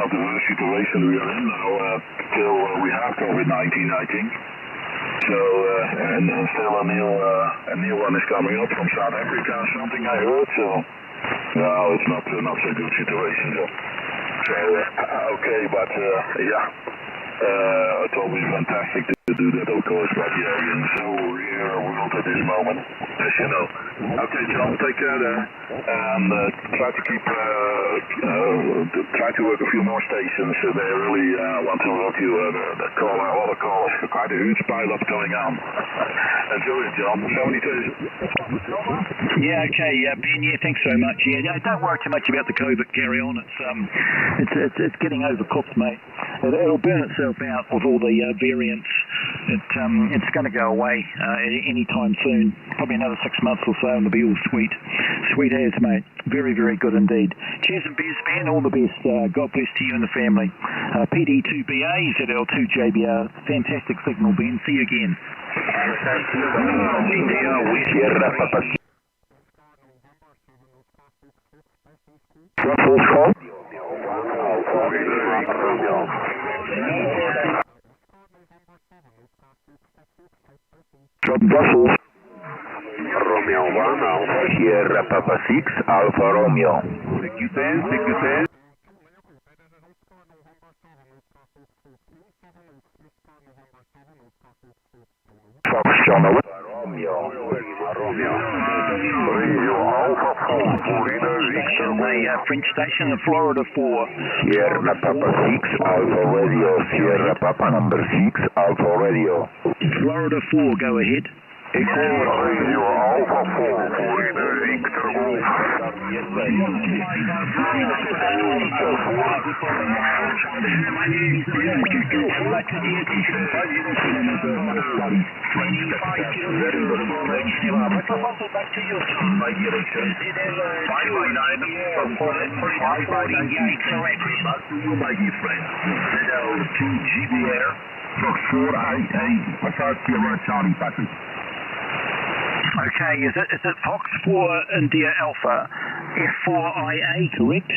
about the situation we are in now till we have COVID-19, I think. So, and still a new one is coming up from South Africa, something I heard. So, no, it's not so good situation. So okay, but yeah, it's always fantastic to do that, of course. But yeah, we're in so rare world at this moment, as you know. Okay, John, take care there, and try to keep try to work a few more stations. They really want to work you. The call, all the calls, quite a huge pile up going on. Enjoy it, John. 72. Yeah, okay, Ben. Yeah, thanks very much. Yeah, don't worry too much about the COVID. Carry on. It's getting overcooked, mate. It'll burn itself out with all the variants. It's going to go away any time soon. Probably another 6 months or so, and it'll be all sweet as, mate. Very, very good indeed. Cheers and beers, Ben. All the best. God bless to you and the family. PD2BA, ZL2JBR. Fantastic signal, Ben. See you again. Sierra Papa. Brussels. Romeo 1 Alpha. Sierra Papa 6 Alpha Romeo. CQ10. Fox Channel. Romeo. A French station in Florida 4. Sierra Papa 6 Alpha Radio. Sierra Papa number 6 Alpha Radio. Florida 4, go ahead. Echo Radio Alpha 4 Florida Victor Wolf. Okay, is it Fox 4 India Alpha F4IA, correct?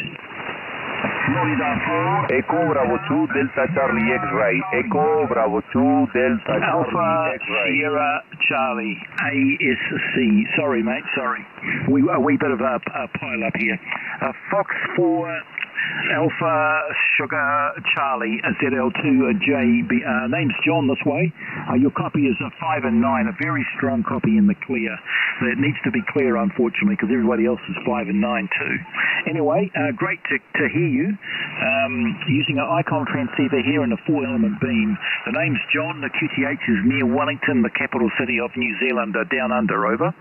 Echo Bravo 2 Delta Charlie X-Ray. Echo Bravo 2 Delta Alpha Charlie X-Ray. Sierra Charlie ASC. Sorry, mate. Sorry. A wee bit of a pile up here. Fox 4 Alpha Sugar Charlie ZL2JB. Name's John this way. Your copy is a 5 and 9, a very strong copy in the clear. It needs to be clear, unfortunately, because everybody else is 5 and 9 too. Anyway, great to hear you. Using an icon transceiver here in a 4-element beam. The name's John. The QTH is near Wellington, the capital city of New Zealand, down under. Over.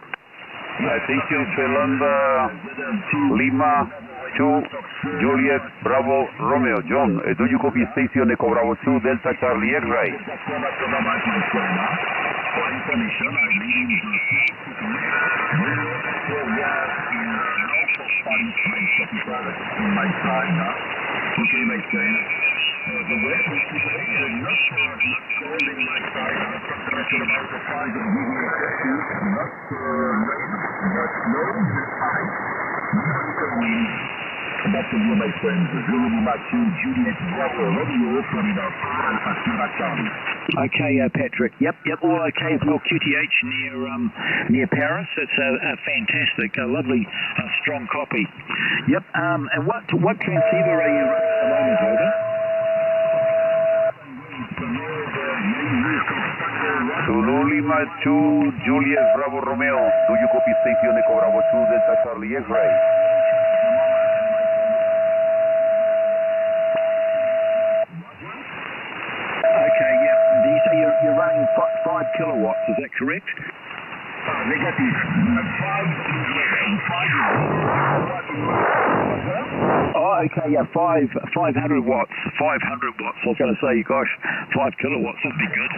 Attention, Zelanda, Lima 2, Juliet, Bravo, Romeo. John, do you copy station Echo Bravo 2, Delta Charlie X-Ray? That's the my friends. Zulu Lima 2, Juliet, Bravo, Romeo, Florida 4, Alpha Sierra Charlie. Okay, Patrick. Yep, all okay as well. QTH near Paris. It's fantastic, a lovely, strong copy. Yep. And what transceiver are you running at the moment, over? Zulu Lima 2, Juliet, Bravo, Romeo. Do you copy station Echo Bravo 2, Delta Charlie X-Ray? You're running 5 kilowatts, is that correct? Negative. 5. Oh, okay, yeah, 500 watts. 500 watts. I was going to say, gosh, 5 kilowatts, that'd be good.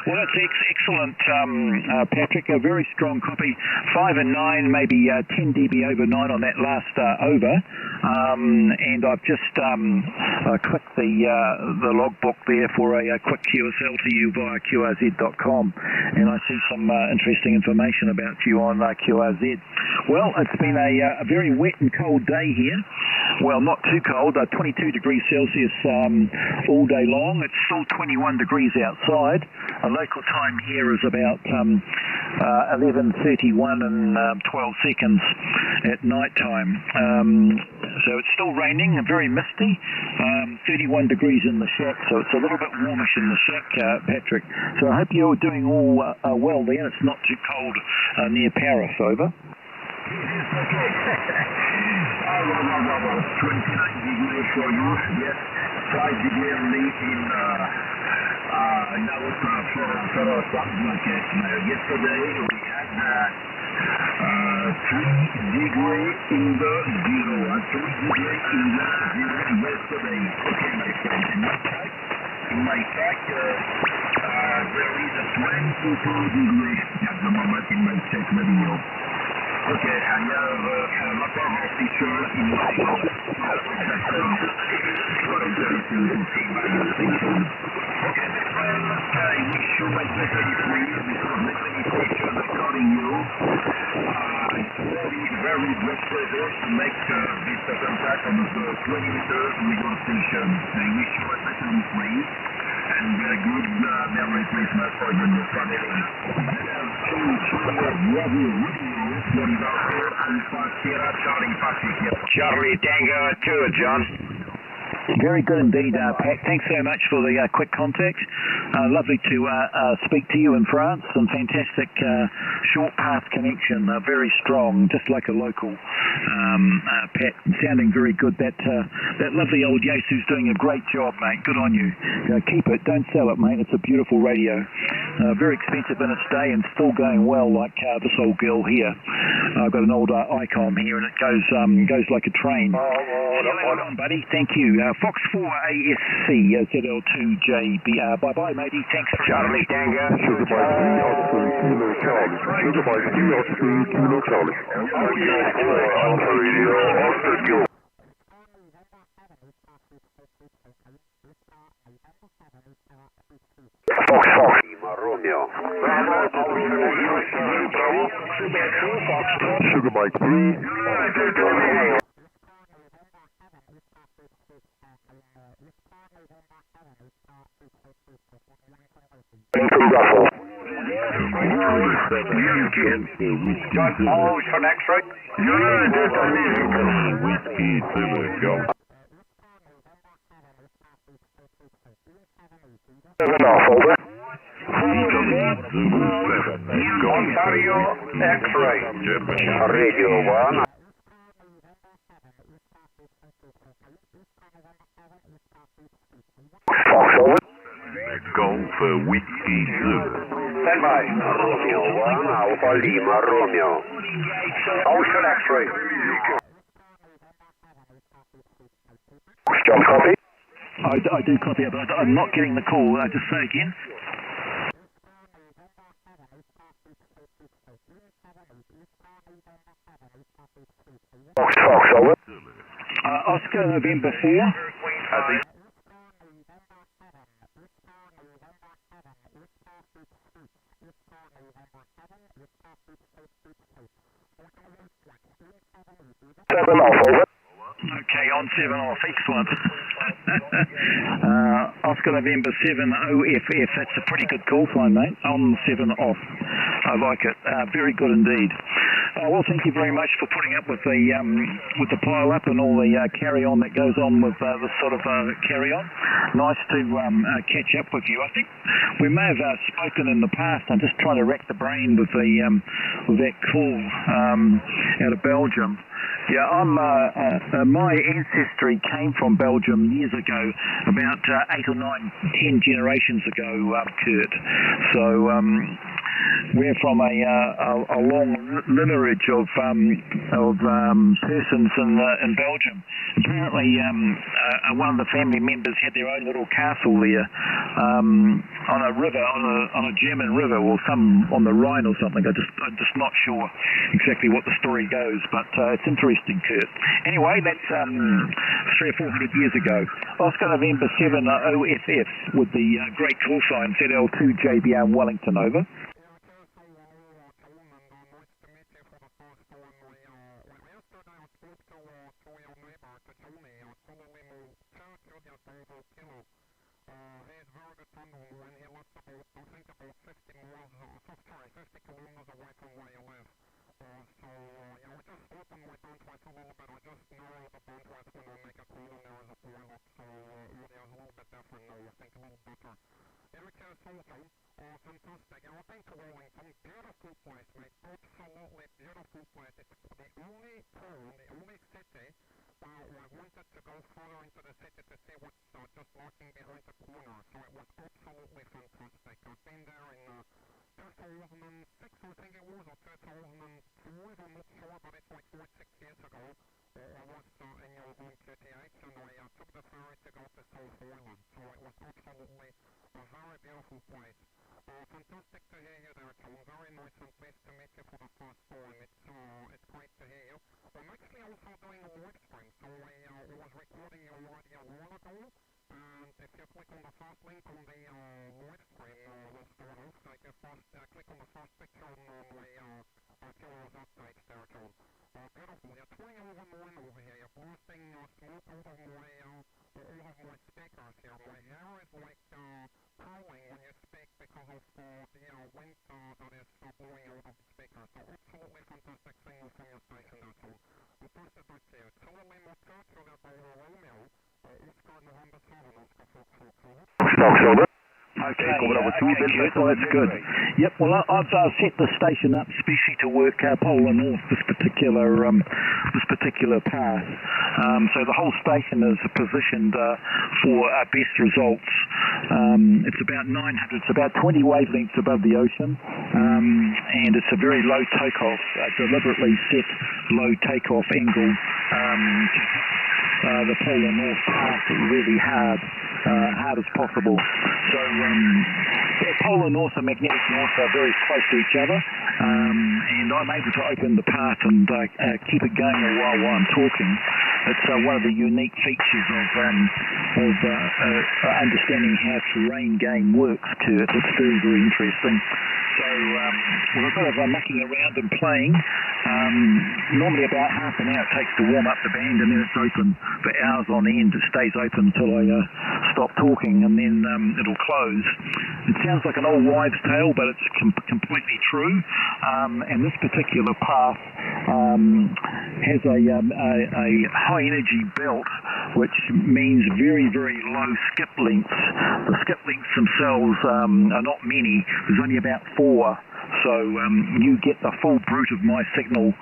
Well, that's excellent, Patrick. A very strong copy. 5 and 9, maybe 10 dB over 9 on that last over. And I've just clicked the logbook there for a quick QSL to you via QRZ.com, and I see some interesting information about you on QRZ. Well, it's been a very wet and cold day here. Well, not too cold, 22 degrees Celsius all day long. It's still 21 degrees outside. Local time here is about 11:31 and 12 seconds at night time. So it's still raining and very misty. 31 degrees in the shack, so it's a little bit warmish in the shack, Patrick. So I hope you're doing all well there. It's not too cold near Paris, over. Okay. 29 degrees for you, yes. 5 degrees only in now yesterday we had 3 degrees in the zero. 3 degrees in the zero yesterday. Okay, my friend. In my track, there is a 24 degrees at the moment in my check video. Okay, I have a lot of officials in my Okay, I wish you my definitely because mechanization according you it's very great pleasure to make this contact on the 20 meters negotiation. I wish you a definitely and good Merry Christmas for you and your family. Charlie Tango 2, John. Very good indeed, Pat. Thanks so much for the quick contact. Lovely to speak to you in France. Some fantastic short path connection, very strong, just like a local. Pat, sounding very good. That lovely old Yesu's doing a great job, mate. Good on you. Keep it. Don't sell it, mate. It's a beautiful radio. Very expensive in its day and still going well, like this old girl here. I've got an old Icom here, and it goes like a train. Hold on, buddy. Thank you. Fox 4 ASC ZL2JBR. Bye-bye, matey. Thanks for Charlie Tango. Sugar Mike 3 Oscar Kilo Charlie. Sugar Mike 3 Oscar Kilo Charlie. Alpha Radio Oscar Kilo. Fox, Lima Romeo. Sugar Mike 3. John, Ocean X-ray. Whiskey Zulu, go. 7 off, over. Zulu 7, go. Ontario X-ray. Germany. Radio 1. Fox, over. Golf Whiskey Zulu. Stand by. Romeo 1, Alpha Lima Romeo. Ocean X-ray. John, copy. I do copy it, but I'm not getting the call. Just say again. Fox, over. Oscar November 4. Seven off, over. Okay, on 7 off. Excellent. Oscar November 7 OFF. That's a pretty good call sign, mate. On 7 off. I like it. Very good indeed. Well, thank you very much for putting up with the pile up and all the carry on that goes on with this sort of carry on. Nice to catch up with you. I think we may have spoken in the past. I'm just trying to rack the brain with that call out of Belgium. Yeah, my ancestry came from Belgium years ago, about 8 or 9, 10 generations ago, Kurt. So we're from a long lineage of persons in Belgium. Apparently, one of the family members had their own little castle there on a river, on a German river, or some on the Rhine or something. I'm just not sure exactly what the story goes, but it's interesting, Kurt. Anyway, that's 300 or 400 years ago. Oscar November 7 OFF with the great call sign ZL2JBR Wellington, over. over kilo. He is very dependable when he lives about, I think about 50 miles, 50 kilometers away from where you live. We just opened my bandwidth a little bit. I just narrowed the bandwidth when I make a call and there is a boil-up, so audio is a little bit different now, I think a little better. Eric has also, fantastic. I've been to Wellington, beautiful place, mate, absolutely beautiful place. It's the only town, the only city where I wanted to go further into the city to see what's just lurking behind the corner, so it was absolutely fantastic. I've been there in 2006, I think it was, or 2005, I'm not sure, but it's like 4 or 6 years ago. I was in your home QTH, and I took the ferry to go to South Island, so it was absolutely a very beautiful place. Fantastic to hear you there, Tom. Very nice and pleased to meet you for the first time. It's great to hear you. I'm actually also doing a live stream, so I was recording your audio a while ago, and if you click on the first link on the live stream, we'll start off. So if you click on the first picture on my Killers updates there, John. Beautiful. You're 20 over 9 over here. You're blasting smoke out of my speakers here. My hair is like curling when you speak because of the wind that is blowing out of the speakers. So absolutely fantastic signal from your station there, Tom. I'll pass it back to you. Kilo Lima 2, Juliet Bravo Romeo, Oscar November 7, Oscar Fox over. Fox over. Okay, well, that's good. Yep, well, I've set the station up especially to work Polar North, this particular path. So the whole station is positioned for best results. It's about 900, it's about 20 wavelengths above the ocean, and it's a very low takeoff, deliberately set low takeoff angle. The Polar North path really hard as possible. So Polar North and Magnetic North are very close to each other, and I'm able to open the path and keep it going while I'm talking. It's one of the unique features of understanding how terrain game works, Kurt. It's very, very interesting. So with a bit of mucking around and playing, normally about half an hour it takes to warm up the band, and then it's open for hours on end. It stays open until I stop talking, and then it'll close. It sounds like an old wives' tale, but it's completely true. And this particular path has a high energy belt, which means very, very low skip lengths. The skip lengths themselves are not many. There's only about 4. So you get the full brute of my signal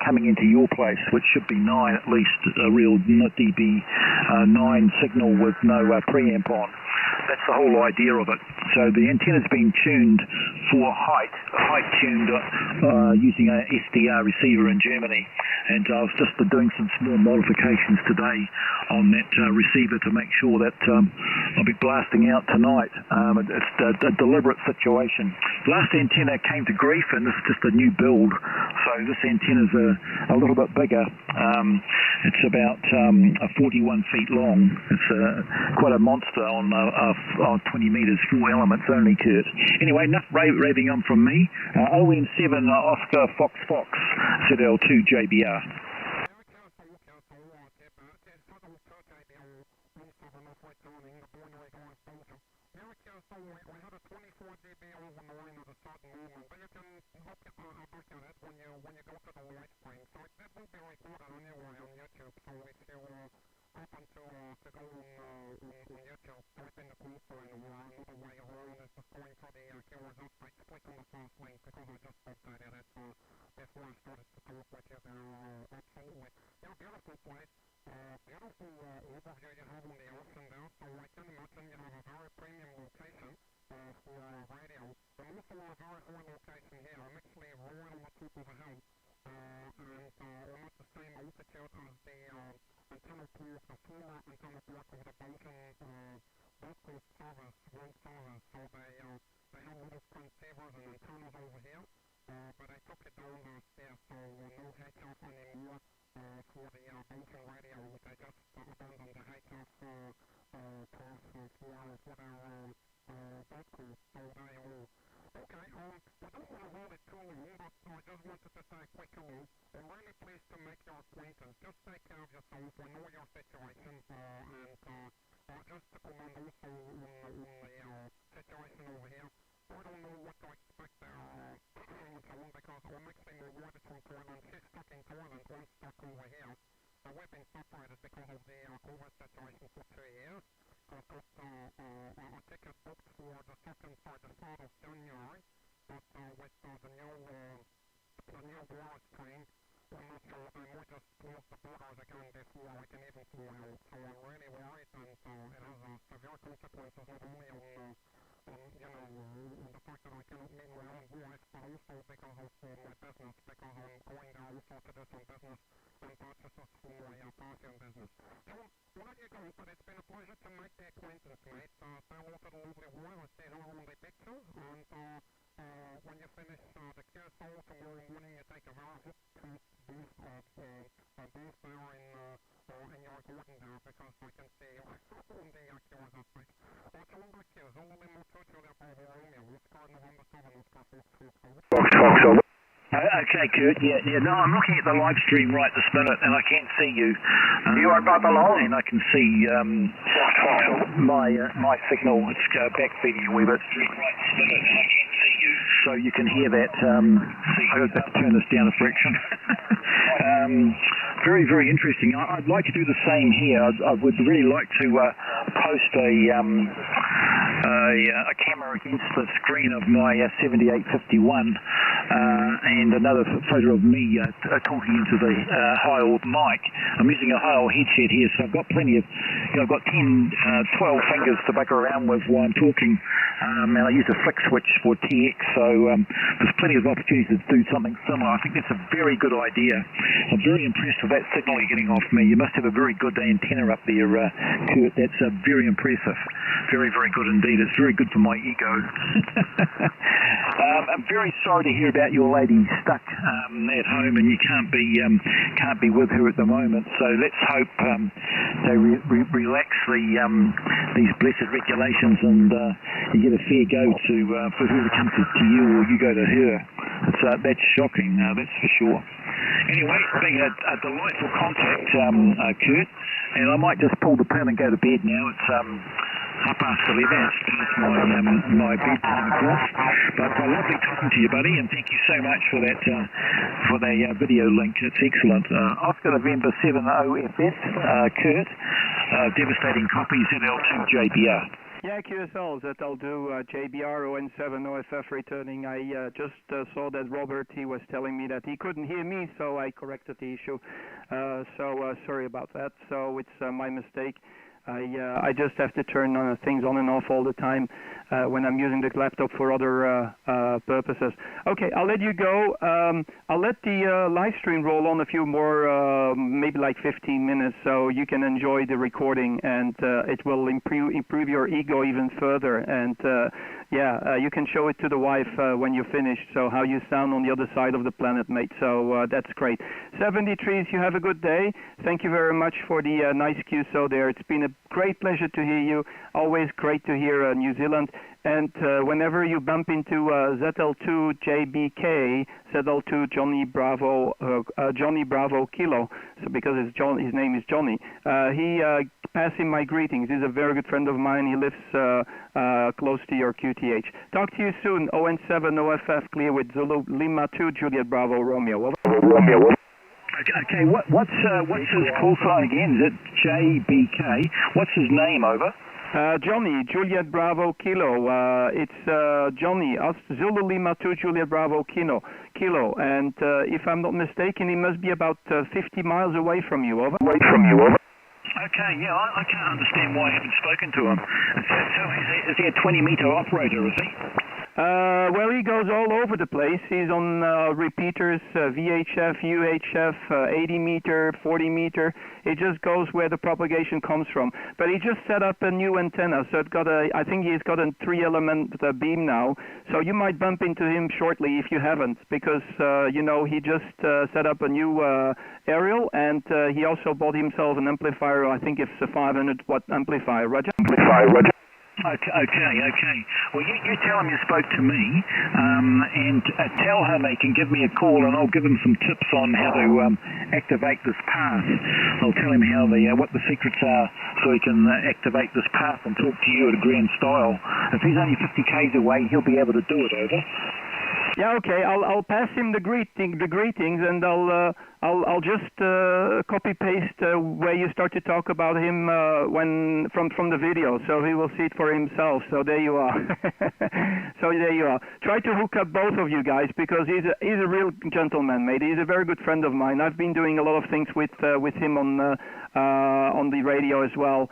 coming into your place, which should be 9 at least, a real dB 9 signal with no preamp on. That's the whole idea of it. So the antenna's been tuned for height tuned using an SDR receiver in Germany, and I was just doing some small modifications today on that receiver to make sure that I'll be blasting out tonight. It's a deliberate situation. Last antenna came to grief, and this is just a new build, so this antenna's a little bit bigger. It's about 41 feet long. It's quite a monster on 20 meters, 4 elements only, Kurt. Anyway, enough raving on from me. ON7 Oscar Fox ZL2 JBR. just to comment also on the situation over here. I don't know what to expect there and so on, because our next thing we wanted from Thailand, she's stuck in Thailand, one stuck over here. So we've been separated because of the COVID situation for 2 years. I've got a ticket booked for the second, sorry, the 3rd of January, but with the new virus strain, I'm not sure they might just close the borders again before we can even fly out. So I'm really worried, and it has severe consequences not only on the fact that I cannot meet my own wife, but also because of my business, because I'm going there also to do some business and purchases for my Persian business. So, we'll let you go, but it's been a pleasure to make the acquaintance, mate. Say hello to the lovely wife, I say hello on the picture, and when you finish the QSO tomorrow morning, you take a very hot booth there in your garden there, because I can see on the QSO street. October Q, Zulu Lima 2 Julia Bravo Romeo, Oscar November 7, Oscar Fox. Okay, Kurt. Yeah. No, I'm looking at the live stream right this minute, and I can see you. You are not alone. And I can see my signal. It's backfeeding a wee bit. Right this minute, and I can see you. So you can hear that. I hope that turn this down a fraction. Very, very interesting. I'd like to do the same here. I would really like to post a camera against the screen of my 7851 and another photo of me talking into the Heil mic. I'm using a Heil headset here, so I've got plenty of, I've got 10, 12 fingers to bugger around with while I'm talking, and I use a flick switch for TX, so there's plenty of opportunities to do something similar. I think that's a very good idea. I'm very impressed with that signal you're getting off me. You must have a very good antenna up there, Kurt. That's very impressive. Very, very good indeed. It's very good for my ego. I'm very sorry to hear about your lady stuck at home and you can't be with her at the moment. So let's hope they relax these blessed regulations and you get a fair go to for whoever comes to you or you go to her. That's shocking. That's for sure. Anyway, it's been a delightful contact, Kurt, and I might just pull the pin and go to bed now. It's 11:30. It's past my bedtime, of course. But lovely talking to you, buddy, and thank you so much for that video link. It's excellent. Oscar November 70FS, Kurt. Devastating copy, ZL2JBR. Yeah, QSL, ZL2 JBR ON7 OFF returning. I just saw that Robert, he was telling me that he couldn't hear me, so I corrected the issue. Sorry about that. So it's my mistake. I just have to turn things on and off all the time when I'm using the laptop for other purposes. Okay, I'll let you go. I'll let the live stream roll on a few more, maybe like 15 minutes, so you can enjoy the recording, and it will improve your ego even further. And you can show it to the wife when you're finished, so how you sound on the other side of the planet, mate. So that's great. 73s, you have a good day. Thank you very much for the nice QSO there. It's been a great pleasure to hear you. Always great to hear New Zealand. And whenever you bump into ZL2 JBK, ZL2 Johnny Bravo Kilo, so because his name is Johnny, he pass him my greetings. He's a very good friend of mine. He lives close to your QTH. Talk to you soon. ON7 OFF clear with Zulu Lima 2 Juliet Bravo Romeo. Romeo. Okay, what's his call sign again? Is it JBK? What's his name, over? Johnny, Juliet Bravo Kilo. It's Johnny, Zulu Lima 2 Juliet Bravo Kilo. And if I'm not mistaken, he must be about 50 miles away from you, over. Away from you, over. Okay, yeah, I can't understand why I haven't spoken to him. So is he a 20-meter operator, is he? Well, he goes all over the place. He's on repeaters, VHF, UHF, 80 meter, 40 meter. It just goes where the propagation comes from. But he just set up a new antenna, so I think he's got a 3-element beam now. So you might bump into him shortly if you haven't, because, he just set up a new aerial, and he also bought himself an amplifier. I think it's a 500-watt amplifier. Roger? Amplifier, Roger. Okay. Well, you tell him you spoke to me, and tell him he can give me a call, and I'll give him some tips on how to activate this path. I'll tell him how what the secrets are, so he can activate this path and talk to you at a grand style. If he's only 50 k's away, he'll be able to do it. Over. Yeah, okay. I'll pass him the greetings, and I'll just copy paste where you start to talk about him from the video, so he will see it for himself. So there you are. Try to hook up both of you guys, because he's a real gentleman, mate. He's a very good friend of mine. I've been doing a lot of things with him on the radio as well.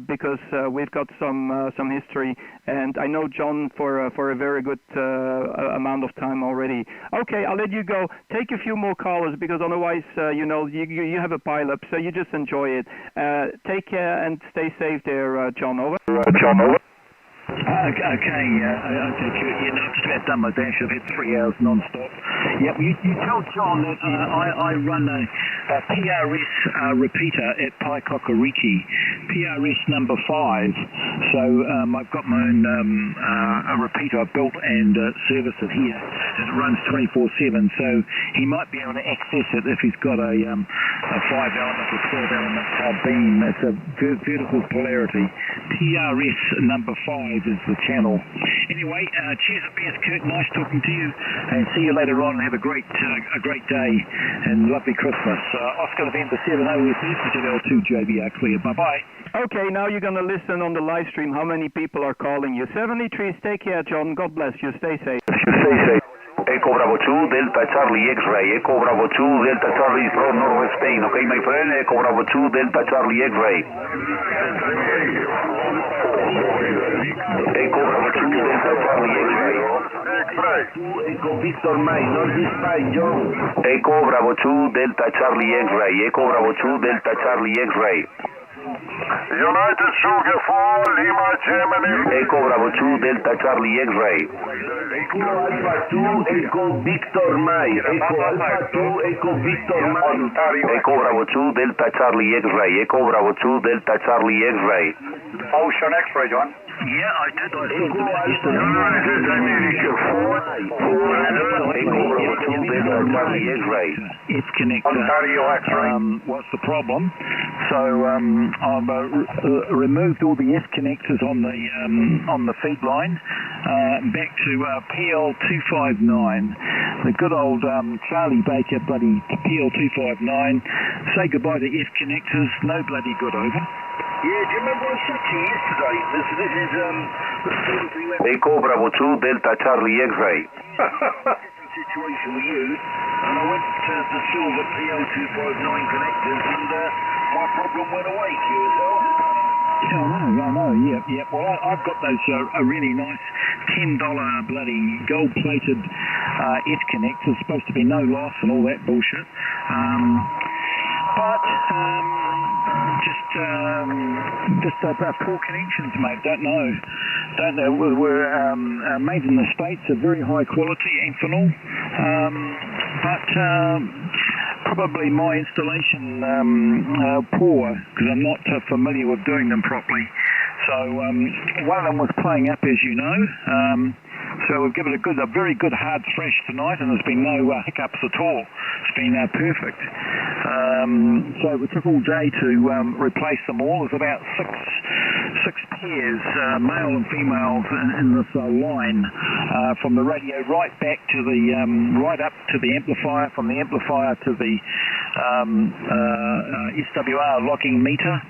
Because we've got some history, and I know John for a very good amount of time already. Okay, I'll let you go. Take a few more callers, because otherwise, you have a pile up, so you just enjoy it. Take care and stay safe there, John. Over. John, over. Okay, you're not just about done my dash. I've had 3 hours non-stop. Yeah, you tell John that I run a PRS repeater at Paikokorichi, PRS number 5. So I've got my own repeater I've built and service it here, and it runs 24/7. So he might be able to access it if he's got a 5-element or 12-element beam. It's a vertical polarity. PRS number 5 is the channel. Anyway, cheers at BS Kurt. Nice talking to you, and see you later on. Have a great day and lovely Christmas. Oscar November 7 OSS L2 JBR clear. Bye bye. Okay, now you're gonna listen on the live stream how many people are calling you. 73. Take care, John. God bless you. Stay safe. Stay safe. Echo Bravo 2 Delta Charlie X-Ray. Echo Bravo 2 Delta Charlie from Northwest Spain. Okay, my friend. Echo Bravo 2 Delta Charlie X-Ray. Echo Bravo 2 Delta Charlie X-Ray. Echo Victor Mike, Northwest Spain, John. Echo Bravo 2 Delta Charlie X-Ray. Echo Bravo 2 Delta Charlie X-Ray. United Sugar 4, Lima, Germany. Echo Bravo 2 Delta Charlie X-Ray. Echo Alpha 2, Echo Victor Mike. Echo Alpha 2, Echo Victor Mike. Echo Bravo 2 Delta Charlie X-Ray. Echo Bravo 2 Delta Charlie X-Ray. Ocean X-ray, John. Yeah, I did. I Echo Alpha 2, Charlie X-Ray. F connector. Ontario X-ray. What's the problem? So I've removed all the F connectors on the feed line, back to PL259. The good old Charlie Baker bloody PL259. Say goodbye to F connectors. No bloody good. Over. Yeah, do you remember I said to you yesterday? This is the same thing. Echo Bravo 2 Delta Charlie X-Ray. Situation with you, and I went to install the PL259 connectors, and my problem went away. QSL. I know. Yeah. Well, I've got those really nice $10 bloody gold-plated F connectors. Supposed to be no loss and all that bullshit. But just poor connections, mate. Don't know. We're made in the States, are very high quality, Amphenol, but probably my installation poor, because I'm not familiar with doing them properly. So one of them was playing up, as you know. So we've given it a very good hard thrash tonight, and there's been no hiccups at all. It's been perfect. So it took all day to replace them all. There's about six pairs, male and females, in this line, from the radio right back to the right up to the amplifier, from the amplifier to the SWR logging meter,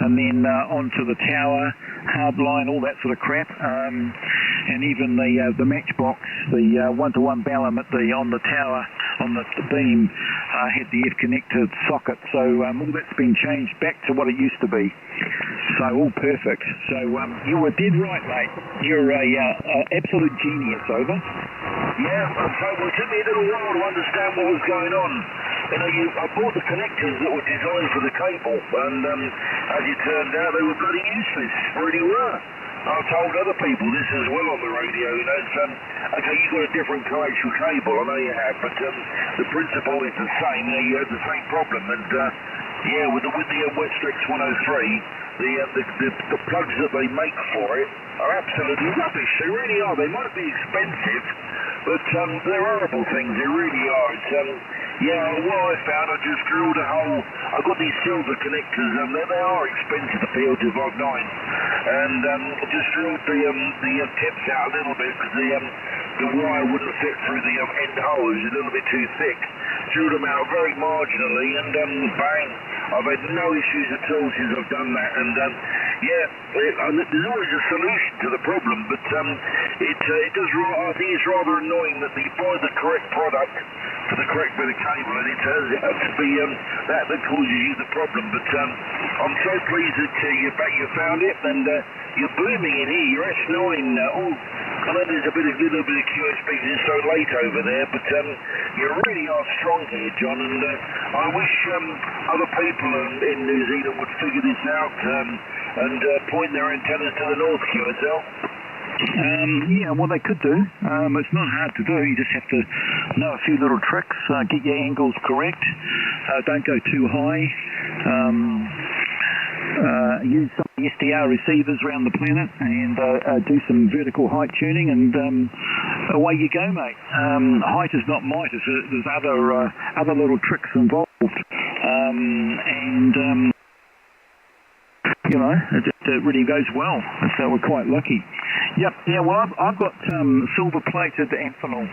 and then onto the tower, hard line, all that sort of crap, and even the matchbox, the one-to-one Ballum on the tower, on the beam, had the F connected socket. So all that's been changed back to what it used to be. So all perfect. So you were dead right, mate. You're a absolute genius. Over. Yeah, well, it took me a little while to understand what was going on. I bought the connectors that were designed for the cable, and as it turned out, they were bloody useless. Really were. I told other people this as well on the radio, it's, okay, you've got a different coaxial cable, I know you have, but the principle is the same, you have the same problem, and Yeah, with the Westrex 103, the plugs that they make for it are absolutely rubbish. They really are. They might be expensive, but they're horrible things. They really are. It's, what I found, I just drilled a hole. I've got these silver connectors, and they are expensive, the PL259, and I just drilled the tips out a little bit because the wire wouldn't fit through the end hole. It was a little bit too thick. Drilled them out very marginally, and bang! I've had no issues at all since I've done that. And there's always a solution to the problem, but it does. I think it's rather annoying that you buy the correct product for the correct bit of cable, and it turns out to be that causes you the problem. But I'm so pleased that you found it, and you're booming in here. You're S9. I know there's a little bit of QSP because it's so late over there, but you really are strong here, John, and I wish other people in New Zealand would figure this out and point their antennas to the north, QSL. Well, they could do. It's not hard to do. You just have to know a few little tricks, get your angles correct, don't go too high, use some SDR receivers around the planet, and do some vertical height tuning, and away you go, mate. Height is not might. There's other little tricks involved, it really goes well. So we're quite lucky. Yep. Yeah. Well, I've got silver-plated Amphenol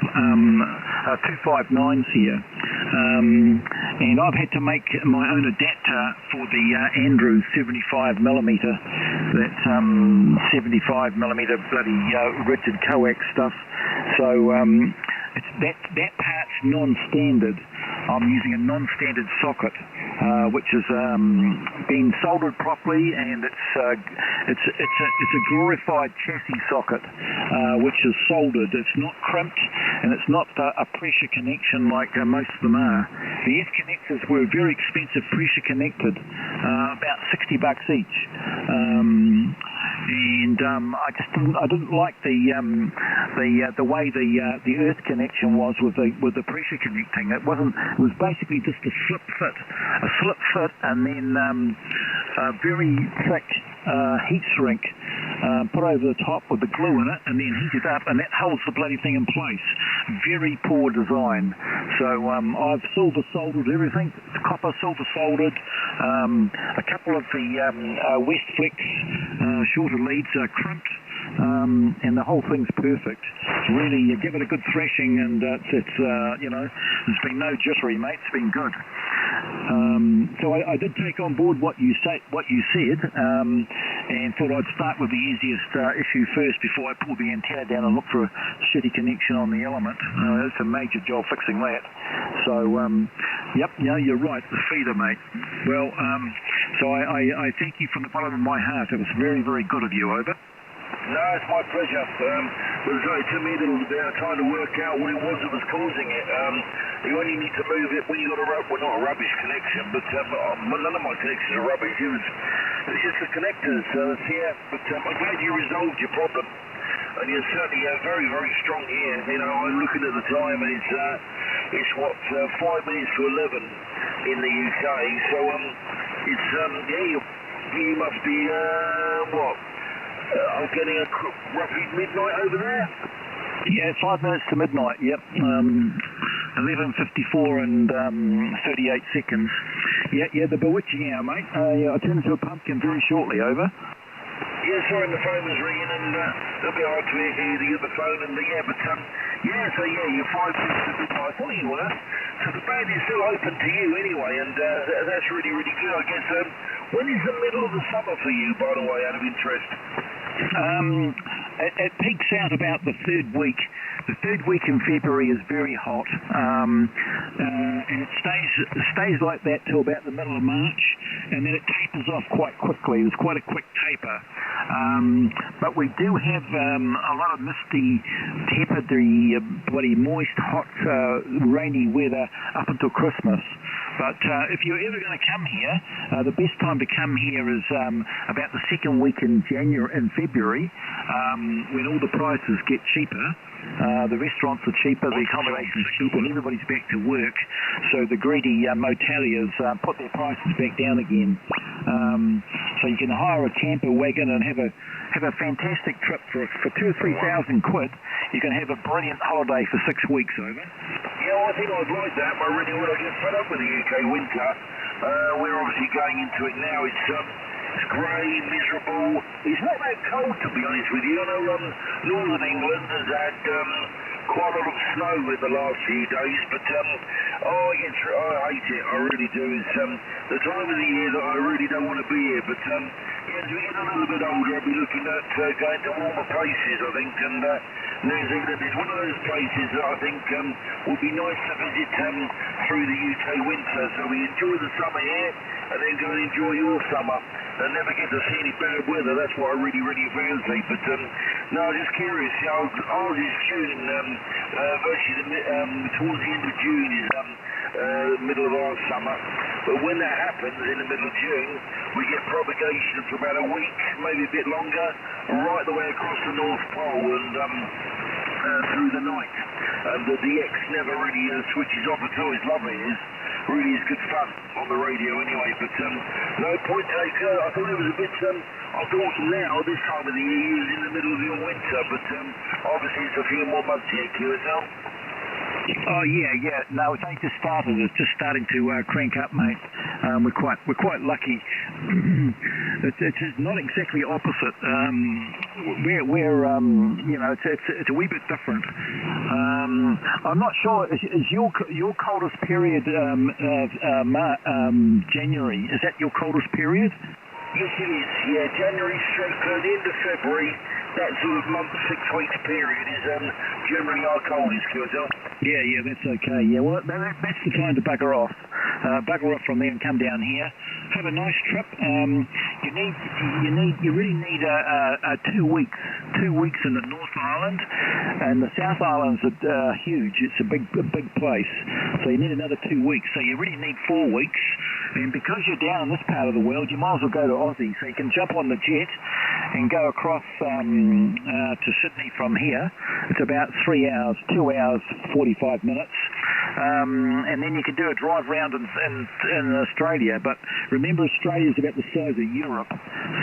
259s here, and I've had to make my own adapter for the Andrew 75mm. That 75mm bloody rigid coax stuff. So that part's non-standard. I'm using a non-standard socket, which has been soldered properly, and it's a glorified chassis socket, which is soldered. It's not crimped, and it's not a pressure connection like most of them are. The F connectors were very expensive, pressure connected, about $60 each. I didn't like the way the earth connection was with the pressure connecting. It was basically just a slip fit, and then a very thick heat shrink put over the top with the glue in it, and then heated up, and that holds the bloody thing in place. Very poor design. So I've silver soldered everything. It's copper silver soldered. A couple of the Westflex shorter leads are crimped, and the whole thing's perfect. Really, you give it a good thrashing, and there's been no jittery, mate. It's been good. So I did take on board what you said, and thought I'd start with the easiest issue first before I pull the antenna down and look for a shitty connection on the element. It's a major job fixing that. So, you're right, the feeder, mate. Well, so I thank you from the bottom of my heart. It was very, very good of you, over. No, it's my pleasure. It took me a little bit of time to work out what it was that was causing it. You only need to move it when you got not a rubbish connection, but none of my connections are rubbish. It's just the connectors. But I'm glad you resolved your problem. And you're certainly very, very strong here. I'm looking at the time, and it's 5 minutes to 11 in the UK. So you must be I'm getting roughly midnight over there. Yeah, 5 minutes to midnight. Yep. 11:54 and 38 seconds. Yeah, the bewitching hour, mate. I turn into a pumpkin very shortly. Over. Yeah, sorry, the phone was ringing, and it'll be hard to hear you at the phone, and you're 5 minutes to midnight. I thought you were. So the band is still open to you anyway, and that's really, really good, I guess. When is the middle of the summer for you, by the way, out of interest? It peaks out about the third week. The third week in February is very hot, and it stays like that till about the middle of March, and then it tapers off quite quickly. There's quite a quick taper, but we do have a lot of misty, tepid, bloody moist, hot, rainy weather up until Christmas. But if you're ever going to come here, the best time to come here is about the second week in February, when all the prices get cheaper. The restaurants are cheaper, the accommodation's cheaper, and everybody's back to work. So the greedy moteliers put their prices back down again. So you can hire a camper wagon and have a fantastic trip for 2,000 or 3,000 quid. You can have a brilliant holiday for 6 weeks over. Yeah, well, I think I'd like that, but really when I get fed up with the UK winter, we're obviously going into it now. It's grey, miserable. It's not that cold, to be honest with you. I know northern England has had quite a lot of snow in the last few days, but I hate it. I really do. It's the time of the year that I really don't want to be here. But as we get a little bit older, I'll be looking at going to warmer places, I think. And New Zealand is one of those places that I think would be nice to visit through the UK winter. So we enjoy the summer here, and then go and enjoy your summer, and never get to see any bad weather. That's what I really, really fancy. But no, I'm just curious. Ours is June, virtually towards the end of June is middle of our summer. But when that happens in the middle of June, we get propagation for about a week, maybe a bit longer, right the way across the North Pole and through the night. And the DX never really switches off at all. It's lovely. It is. Really is good fun on the radio anyway, but no point taker. I thought it was a bit, I thought now, this time of the year, is in the middle of your winter, but obviously it's a few more months here, QSL. Oh yeah. No, it's only just started. It's just starting to crank up, mate. We're quite lucky. It's not exactly opposite. We're it's a wee bit different. I'm not sure. Is your coldest period January? Is that your coldest period? Yes, it is. Yeah, January straight to the end of February. That sort of month, 6 weeks period is generally our coldest, QSL. Yeah, that's okay. Yeah, well, that's the time to bugger off. Bugger off from there and come down here. Have a nice trip. You really need 2 weeks. 2 weeks in the North Island, and the South Island's huge. It's a big place. So you need another 2 weeks. So you really need 4 weeks. And because you're down in this part of the world, you might as well go to Aussie. So you can jump on the jet and go across to Sydney from here. It's about 3 hours, 2 hours, 45 minutes. And then you can do a drive round in Australia. But remember, Australia's about the size of Europe.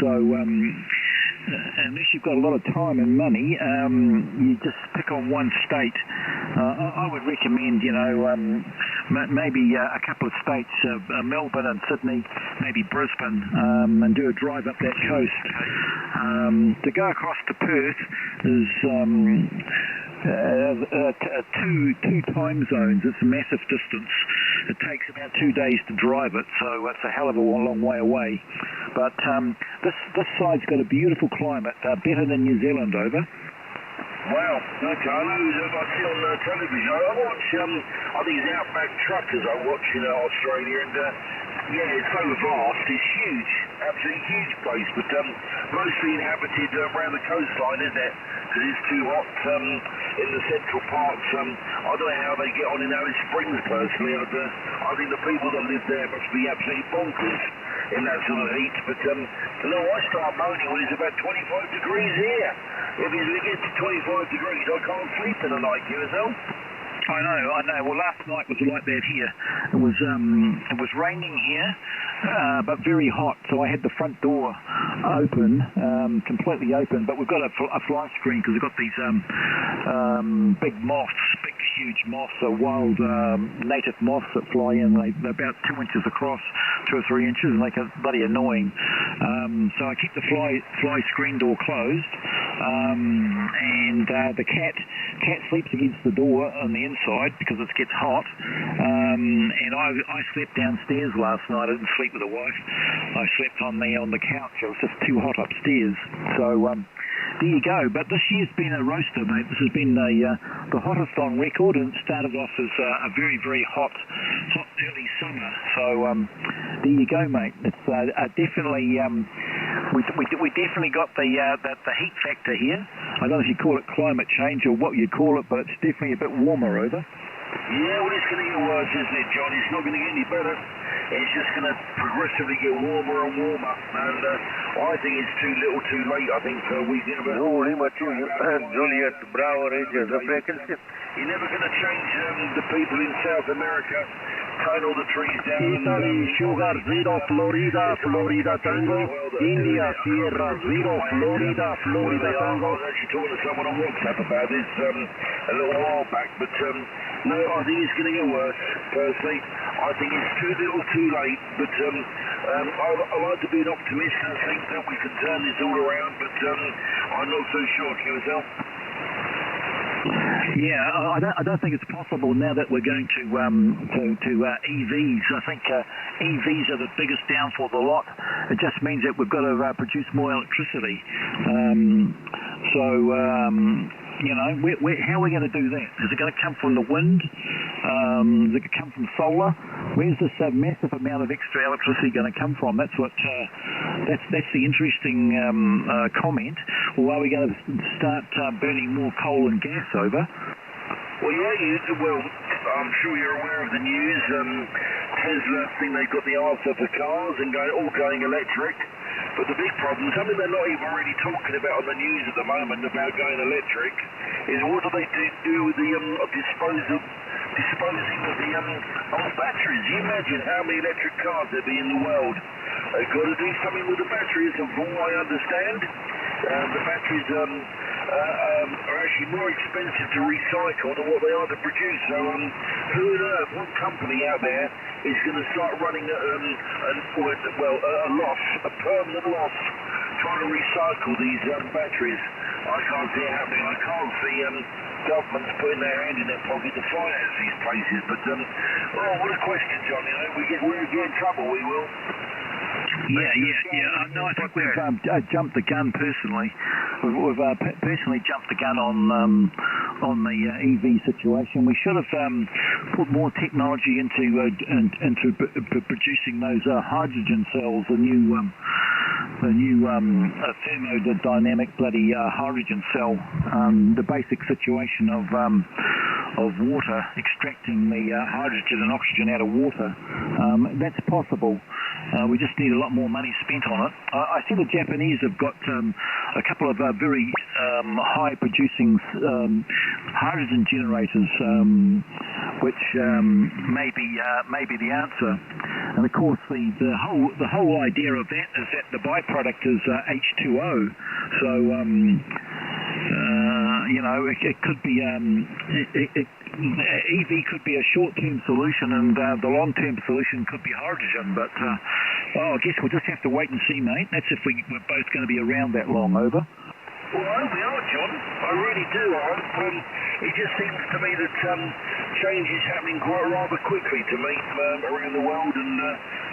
So unless you've got a lot of time and money, you just pick on one state. I would recommend, maybe a couple of states, Melbourne and Sydney, maybe Brisbane, and do a drive up that coast. To go across to Perth is two time zones. It's a massive distance. It takes about 2 days to drive it, so it's a hell of a long way away. But this side's got a beautiful climate, better than New Zealand, over. Wow, okay. I see on television. I watch, I think it's Outback Truckers I watch in Australia, and yeah, it's so vast. It's huge, absolutely huge place, but mostly inhabited around the coastline, isn't it? Because it's too hot in the central parts. I don't know how they get on in Alice Springs personally. I think the people that live there must be absolutely bonkers in that sort of heat. But no, I start moaning when it's about 25 degrees here. If it gets to 25 degrees, I can't sleep in the night, QSL. I know. Well, last night was like that here. It was raining here, but very hot. So I had the front door open, completely open. But we've got a fly screen because we've got these big moths, big huge moths, wild native moths that fly in. They're about 2 inches across, 2 or 3 inches, and they're bloody annoying. So I keep the fly screen door closed, and the cat sleeps against the door on the inside because it gets hot. And I slept downstairs last night. I didn't sleep with the wife. I slept on the couch. It was just too hot upstairs. So there you go. But this year's been a roaster, mate. This has been the hottest on record, and it started off as a very, very hot early summer. So there you go, mate. It's definitely we definitely got the heat factor here. I don't know if you call it climate change or what you call it, but it's definitely a bit warmer over. Yeah, well, it's going to get worse, isn't it, John? It's not going to get any better. It's just going to progressively get warmer and warmer. And I think it's too little too late, I think, we never... Lima 2, Juliet, Bravo, Rangers, the frequency. You're never going to change the people in South America, cutting all the trees down. Italy, Sugar, 0, Florida, Florida Tango, India, Sierra, 0, Florida, Florida Tango. I was actually talking to someone on WhatsApp about this a little while back, but no, I think it's going to get worse, personally. I think it's too little too late, but I like to be an optimist and I think that we can turn this all around, but I'm not so sure, QSL. Yeah, I don't think it's possible now that we're going to EVs. I think EVs are the biggest downfall of the lot. It just means that we've got to produce more electricity. You know, how are we going to do that? Is it going to come from the wind? Is it going to come from solar? Where's this massive amount of extra electricity going to come from? That's what. That's the interesting comment. Or are we going to start burning more coal and gas over? Well, yeah, I'm sure you're aware of the news. Tesla think they've got the answer for cars and all going electric. But the big problem, something they're not even really talking about on the news at the moment about going electric, is what do they do with the disposing of the old batteries? You imagine how many electric cars there'd be in the world. They've got to do something with the batteries, and from what I understand, the batteries are actually more expensive to recycle than what they are to produce. So who on earth, what company out there is going to start running a loss, a permanent loss, trying to recycle these batteries? I can't see it happening. I can't see governments putting their hand in their pocket to finance these places. But what a question, John. You know, we'll get in trouble. We will. Yeah. No, I think we've jumped the gun personally. We've personally jumped the gun on the EV situation. We should have put more technology into producing those hydrogen cells, the new thermodynamic bloody hydrogen cell. The basic situation of water, extracting the hydrogen and oxygen out of water. That's possible. We just need a lot more money spent on it. I see the Japanese have got a couple of very high producing hydrogen generators, which may be the answer. And of course, the whole idea of that is that the byproduct is H2O. So you know, it could be EV could be a short-term solution, and the long-term solution could be hydrogen. But I guess we'll just have to wait and see, mate. That's if we're both going to be around that long. Over. Well, I hope we are, John. I really do. It just seems to me that change is happening quite rather quickly to me around the world, and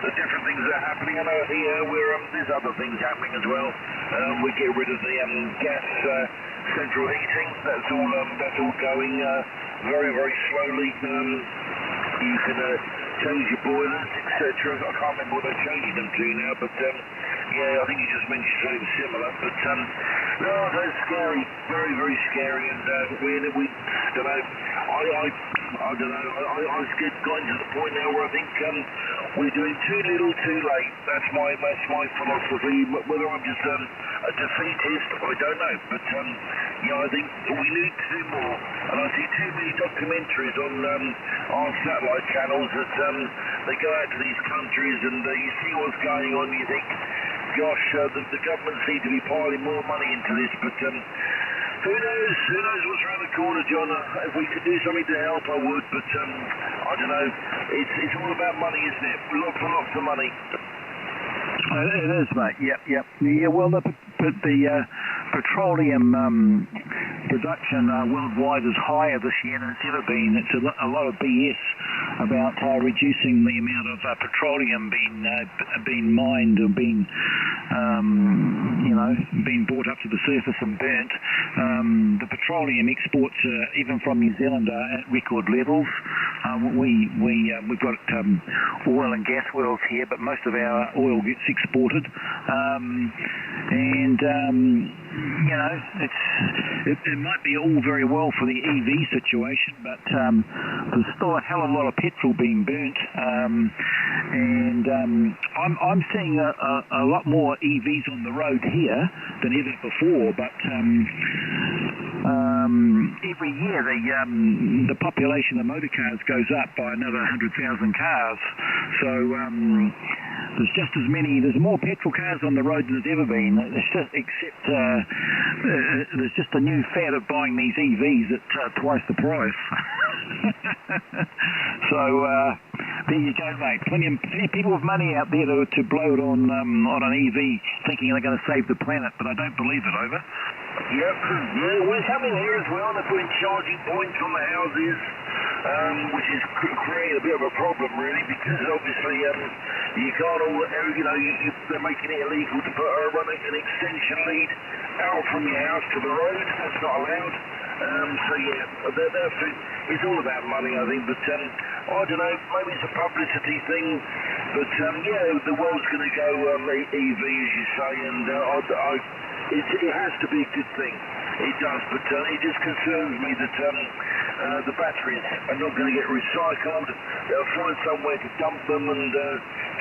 the different things that are happening. I know here there's other things happening as well. We get rid of the gas central heating. That's all going very, very slowly. You can change your boilers, etc. I can't remember what they're changing them to now, but yeah, I think you just mentioned something similar. But no, that's scary, very, very scary, and we don't know. I don't know. I've gotten to the point now where I think we're doing too little, too late. That's my philosophy. Whether I'm just a defeatist, I don't know. But I think we need to do more. And I see too many documentaries on our satellite channels that they go out to these countries and you see what's going on. And you think, gosh, the government seem to be piling more money into this, but who knows? Who knows what's around the corner, John? If we could do something to help, I would, but I don't know. It's all about money, isn't it? Lots and lots of money. It is, mate. Yep. Yeah, well, the petroleum production worldwide is higher this year than it's ever been. It's a lot of BS about reducing the amount of petroleum being mined or being brought up to the surface and burnt. The petroleum exports, even from New Zealand, are at record levels. We've got oil and gas wells here, but most of our oil gets exported. And, you know, it might be all very well for the EV situation, but there's still a hell of a lot of petrol being burnt. And I'm seeing a lot more EVs on the road here than ever before, but every year the population of motor cars goes up by another 100,000 cars. So there's more petrol cars on the road than there's ever been. Except there's just a new fad of buying these EVs at twice the price. So there you go, mate. Plenty of people with money out there to blow it on an EV, thinking they're going to save the planet, but I don't believe it. Over. Yep. Yeah, we're coming here as well. They're putting charging points on the houses, which is creating a bit of a problem, really, because obviously you can't all, they're making it illegal to run an extension lead out from your house to the road. That's not allowed. So yeah, it's all about money, I think. But I don't know, maybe it's a publicity thing. But yeah, the world's going to go EV, as you say, and it has to be a good thing. It does, but it just concerns me that the batteries are not going to get recycled. They'll find somewhere to dump them and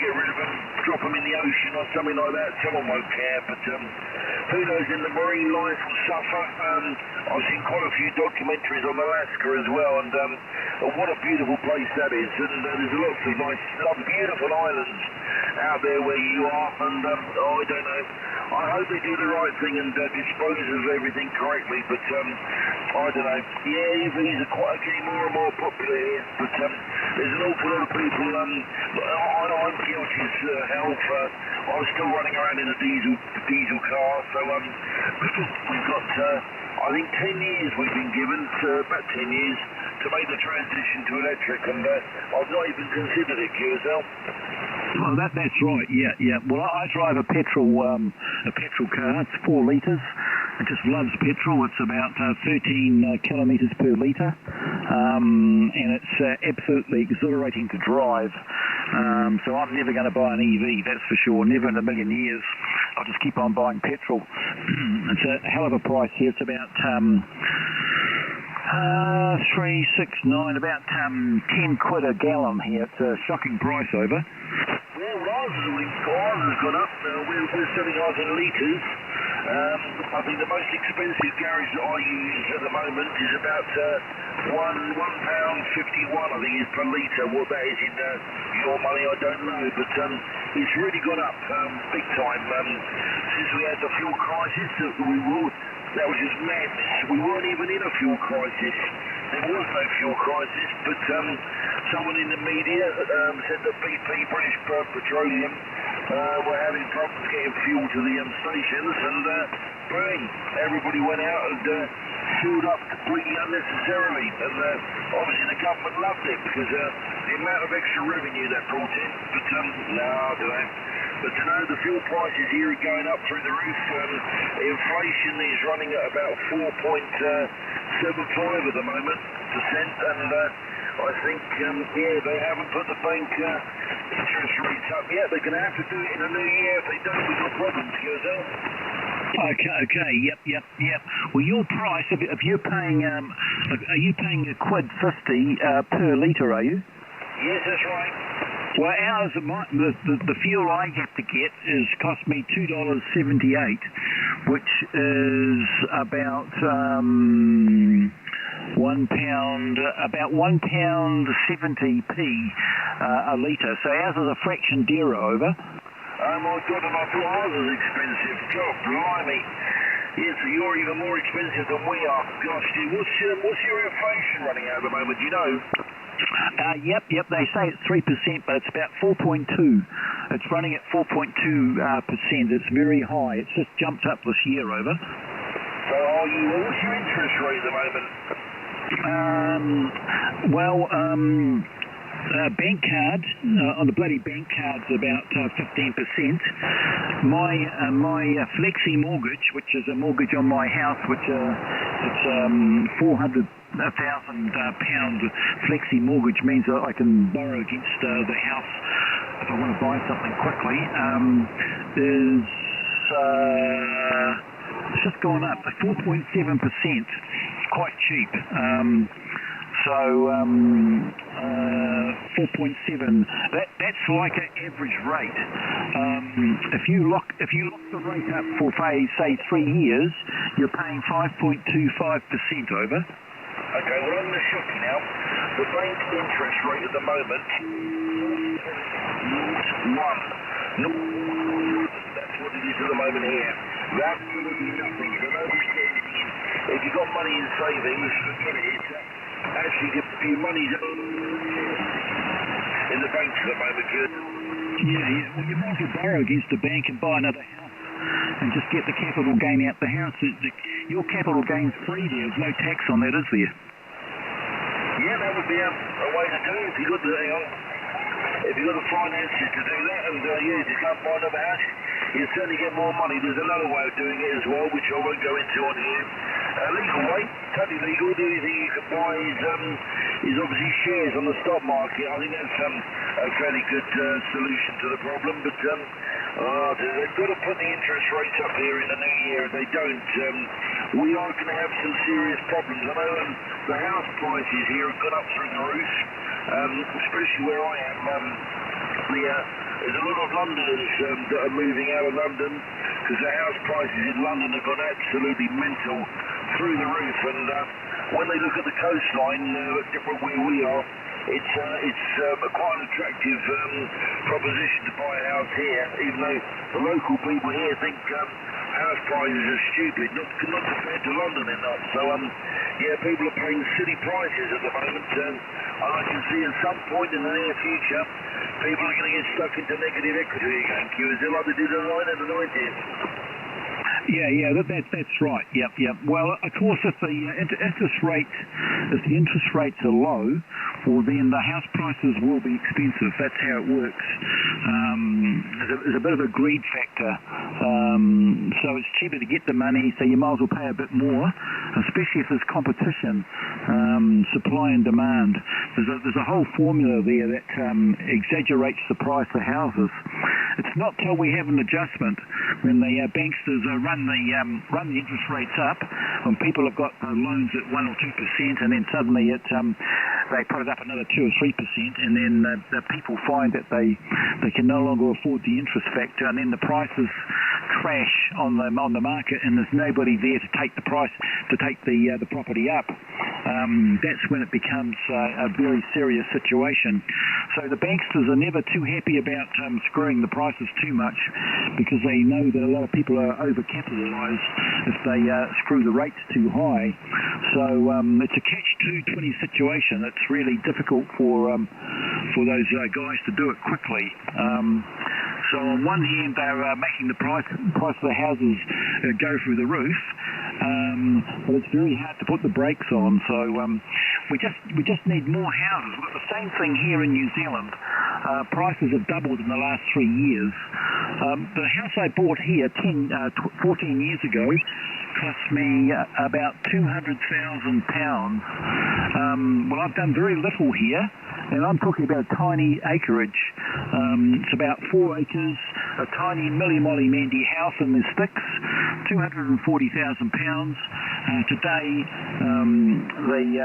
get rid of them, drop them in the ocean or something like that. Someone won't care, but who knows, in the marine life will suffer. I've seen quite a few documentaries on Alaska as well, and what a beautiful place that is. And there's lots of nice, beautiful islands out there where you are, and I don't know. I hope they do the right thing and dispose of everything correctly, but I don't know. Yeah, EVs are getting more and more popular here, but there's an awful lot of people. I'm guilty as hell. I'm still running around in a diesel car, so we've got I think 10 years we've been given, about 10 years, to make the transition to electric, and I've not even considered it, QSL. Well, that's right. Yeah. Well, I drive a petrol car. It's 4 litres. It just loves petrol. It's about 13 kilometres per litre, and it's absolutely exhilarating to drive. So I'm never going to buy an EV, that's for sure. Never in a million years. I'll just keep on buying petrol. It's a hell of a price here. It's about 369, about 10 quid a gallon here. It's a shocking price, over. Well, ours has gone up. We're selling ours in litres. I think the most expensive garage that I use at the moment is about £1.51, I think, is per litre. What that is in your money, I don't know, but it's really gone up big time since we had the fuel crisis. That was just madness. We weren't even in a fuel crisis. There was no fuel crisis, but someone in the media said that BP, British Petroleum, were having problems getting fuel to the stations, and bang, everybody went out and filled up completely unnecessarily. And obviously the government loved it because the amount of extra revenue that brought in. But no, I don't know. But the fuel prices here are going up through the roof. Inflation is running at about 4.75 at the moment, percent, and I think, they haven't put the bank interest rates up yet. They're going to have to do it in the new year. If they don't, we've got problems, QSL. Okay, yep. Well, your price, if you're paying, are you paying £1.50 per litre, are you? Yes, that's right. Well, ours, the fuel I have to get cost me $2.78, which is about about £1.70p a litre. So ours is a fraction dearer, over. Oh my God, and I thought ours was expensive. God, blimey. Yes, so you're even more expensive than we are. Gosh, dude, what's your inflation running at the moment, do you know? Yep, they say it's 3%, but it's about 4.2. It's running at 4.2%. It's very high. It's just jumped up this year, over. So what's your interest rate at the moment? Bank card, on the bloody bank card's about 15%. My flexi mortgage, which is a mortgage on my house, which it's £400,000 flexi mortgage, means that I can borrow against the house if I want to buy something quickly, is it's just gone up. 4.7%, quite cheap. 4.7. That's like an average rate. If you lock the rate up for say 3 years, you're paying 5.25% over. Okay, well I'm going to shock you now. The bank interest rate at the moment, 1. That's what it is at the moment here. That's absolutely nothing. So nobody says if you've got money in savings, forget it. Actually, your money's in the banks at the moment, good. Yeah. Well, you might as well borrow against the bank and buy another house and just get the capital gain out the house. Your capital gain's free there. There's no tax on that, is there? Yeah, that would be a way to do it if you got the finances to do that, and just go and buy another house. You certainly get more money. There's another way of doing it as well, which I won't go into on here. Legal way, totally legal. The only thing you can buy is obviously shares on the stock market. I think that's a fairly good solution to the problem. But they've got to put the interest rates up here in the new year. If they don't, we are going to have some serious problems. I know the house prices here have gone up through the roof, especially where I am. There's a lot of Londoners that are moving out of London because the house prices in London have gone absolutely mental through the roof, and when they look at the coastline, different where we are, it's quite an attractive proposition to buy a house here, even though the local people here think house prices are stupid, not compared to London enough. So people are paying silly prices at the moment, and I can see at some point in the near future people are going to get stuck into negative equity again, QSL, like they did in the 90s. Yeah, that's right. Yep. Well, of course, if the interest rates are low, well, then the house prices will be expensive. That's how it works. There's a bit of a greed factor. So it's cheaper to get the money, so you might as well pay a bit more, especially if there's competition, supply and demand. There's a whole formula there that exaggerates the price of houses. It's not till we have an adjustment when the banksters run the interest rates up, when people have got loans at 1 or 2%, and then suddenly they put it up another 2 or 3%, and then the people find that they can no longer afford the interest factor, and then the prices crash on the market, and there's nobody there to take the property up. That's when it becomes a very serious situation. So the banksters are never too happy about screwing the prices too much, because they know that a lot of people are overcapitalised if they screw the rates too high. So it's a catch-22 situation. It's really difficult for those guys to do it quickly. So on one hand, they're making the price of the houses go through the roof, but it's very hard to put the brakes on. So we just need more houses. We've got the same thing here in New Zealand. Prices have doubled in the last 3 years. The house I bought here 14 years ago cost me about £200,000. Well, I've done very little here, and I'm talking about a tiny acreage. It's about 4 acres, a tiny milli-molly mandy house in the sticks, £240,000. Today,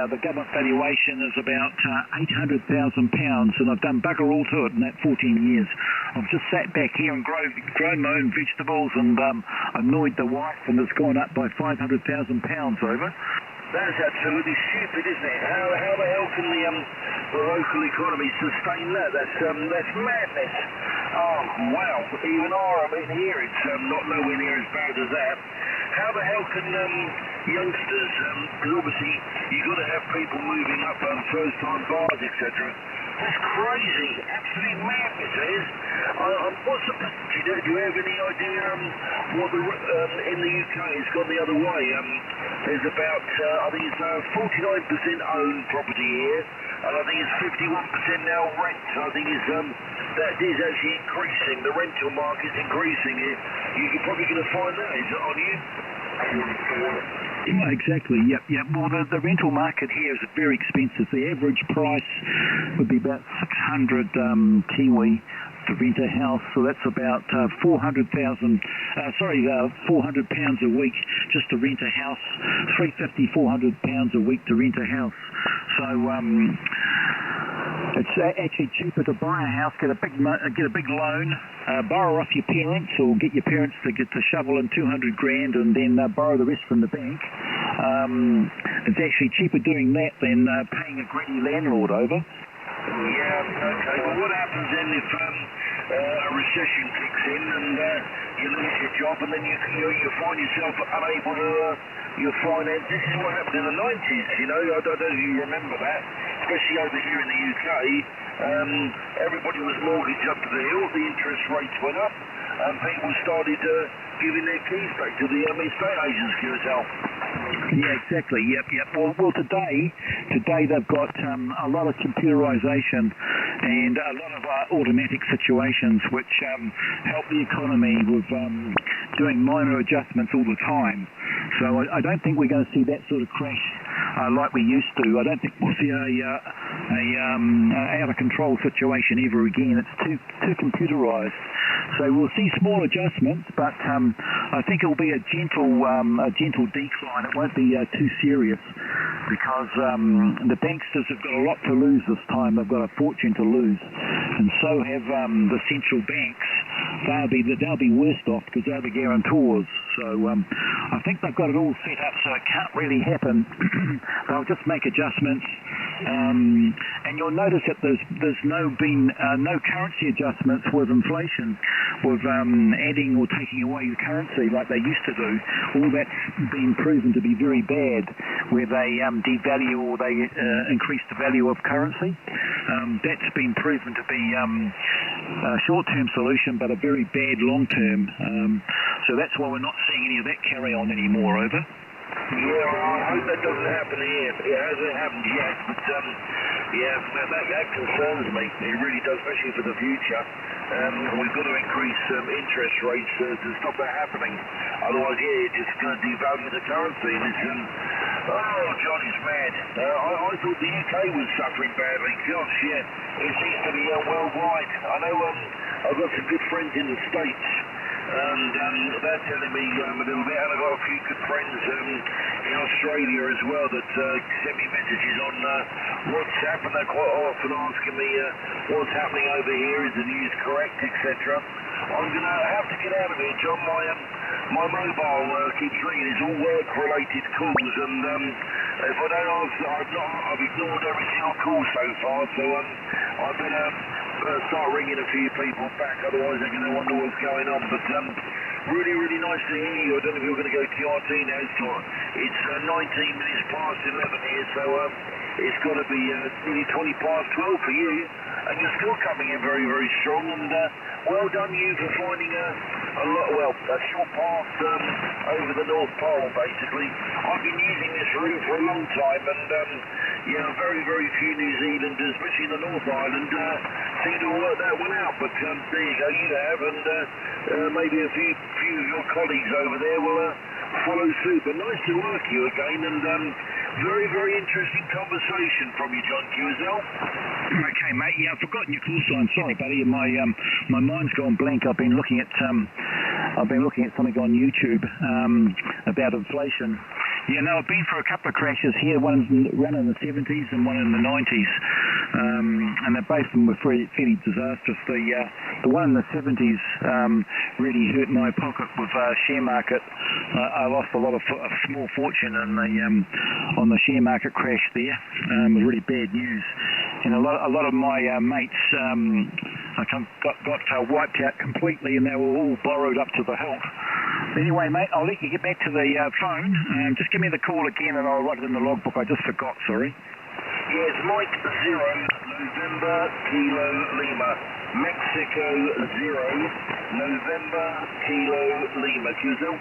the government valuation is about £800,000, and I've done bugger all to it in that 14 years. I've just sat back here and grown my own vegetables and annoyed the wife, and it's gone up by £500,000 over. That's absolutely stupid, isn't it? How the hell can the local economy sustain that? That's madness. Oh, wow. Even in here, it's not nowhere near as bad as that. How the hell can youngsters, because obviously you've got to have people moving up first-time buyers, etc. That's crazy. Absolute madness, it is. What's the percentage? Do you have any idea what in the UK it's gone the other way? There's about, I think it's 49% owned property here, and I think it's 51% now rent. So I think that is actually increasing. The rental market's increasing. You're probably going to find that, is it, on you? Yeah, exactly. Yep. Well, the rental market here is very expensive. The average price would be about 600 Kiwi to rent a house, so that's about 400 pounds a week just to rent a house. 350, 400 pounds a week to rent a house. So it's actually cheaper to buy a house, get a big loan, borrow off your parents, or get your parents to shovel in 200 grand and then borrow the rest from the bank. It's actually cheaper doing that than paying a greedy landlord over. Yeah, okay. Well, what happens then if a recession kicks in and you lose your job and then you find yourself unable to finance? This is what happened in the 90s, you know. I don't know if you remember that, especially over here in the UK. Everybody was mortgaged up to the hill, the interest rates went up, and people started giving their keys back to the estate agents, QSL. Yeah, exactly. Yep. Well, today they've got a lot of computerization and a lot of automatic situations which help the economy with doing minor adjustments all the time. So I don't think we're going to see that sort of crash like we used to. I don't think we'll see a out of control situation ever again. It's too computerized. So we'll see small adjustments, but I think it will be a gentle decline. It won't be too serious because the banksters have got a lot to lose this time. They've got a fortune to lose, and so have the central banks. They'll be worse off because they're the guarantors. So I think they've got it all set up so it can't really happen. They'll just make adjustments, and you'll notice that there's been no currency adjustments with inflation, with adding or taking away the currency like they used to do. All that's been proven to be very bad, where they devalue or they increase the value of currency. That's been proven to be a short-term solution, but a very bad long-term. So that's why we're not seeing any of that carry on anymore. Over. Yeah, I hope that doesn't happen here. It hasn't happened yet, but that concerns me. It really does, especially for the future. We've got to increase interest rates to stop that happening. Otherwise, it's just going to devalue the currency. And it's, John is mad. I thought the UK was suffering badly. Gosh, yeah, it seems to be worldwide. I know I've got some good friends in the States. And they're telling me a little bit, and I've got a few good friends in Australia as well that send me messages on WhatsApp, and they're quite often asking me what's happening over here, is the news correct, etc. I'm going to have to get out of here, John. My mobile keeps ringing. It's all work-related calls, and if I don't answer, I've ignored every single call so far, so I better start ringing a few people back, otherwise they're going to wonder what's going on. But really, really nice to hear you. I don't know if you're going to go TRT now. It's 19 minutes past 11 here, so it's got to be nearly 20 past 12 for you, and you're still coming in very, very strong. And well done you for finding a short path over the North Pole, basically. I've been using this route for a long time, and very, very few New Zealanders, especially in the North Island, seem to work that one out. But there you go, you have, and maybe a few of your colleagues over there will follow suit. But nice to work you again, and very, very interesting conversation from you, John QSL. Okay, mate. Yeah, I've forgotten your call sign. Sorry, buddy. My mind's gone blank. I've been looking at something on YouTube about inflation. Yeah, no, I've been for a couple of crashes here. One in the 70s and one in the 90s, and they both of them were fairly disastrous. The one in the 70s really hurt my pocket with share market. I lost a small fortune on the share market crash there. It was really bad news, and a lot of my mates got wiped out completely, and they were all borrowed up to the hilt. Anyway, mate, I'll let you get back to the phone. Just give me the call again, and I'll write it in the logbook. I just forgot. Sorry. Yes, Mike 0 November Kilo Lima, Mexico 0 November Kilo Lima. QSL.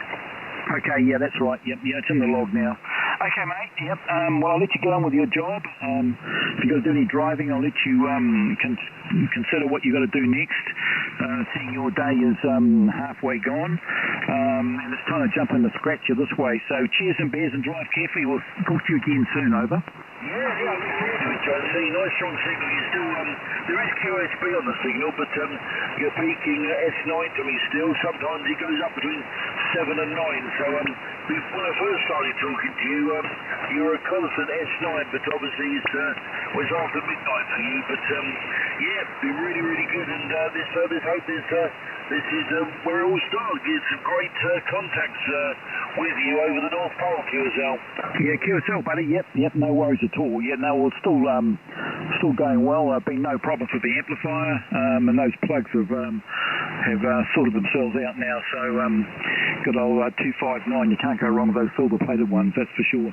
Okay, yeah, that's right. Yep, yeah, it's in the log now. Okay, mate. Yep. Well, I'll let you get on with your job. If you've got to do any driving, I'll let you consider what you've got to do next. Seeing your day is halfway gone, and it's time to jump in the scratcher this way. So cheers and beers and drive carefully. We'll talk to you again soon. Over. Yeah, I look forward to it, John C. Nice strong signal. You still, there is QSB on the signal, but you're peaking S90 to me still. Sometimes it goes up between 7 and 9. So when I first started talking to you, you were a constant S9, but obviously it was after midnight for you. But yeah, been really, really good. And this hope this is where it all started. Get some great contacts with you over the North Pole, QSL. Yeah, QSL, buddy. Yep, no worries at all. Yeah, no, it's still going well. Been no problems with the amplifier, and those plugs have sorted themselves out now. So good old 259. You can't go wrong with those silver-plated ones, that's for sure.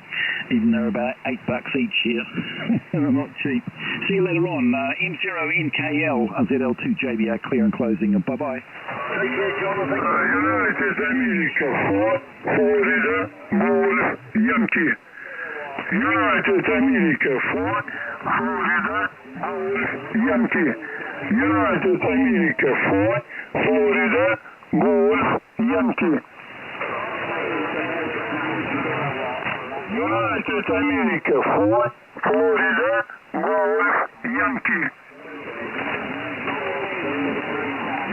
Even they're about $8 each here. They're not cheap. See you later on. M0NKL ZL2JBR clear and closing. Bye bye. Take care, Jonathan. United America, Florida, Golf, Yankee. United America, Florida, Golf, Yankee. United America, Florida, Golf, Yankee. United America, Florida, Golf, Yankee.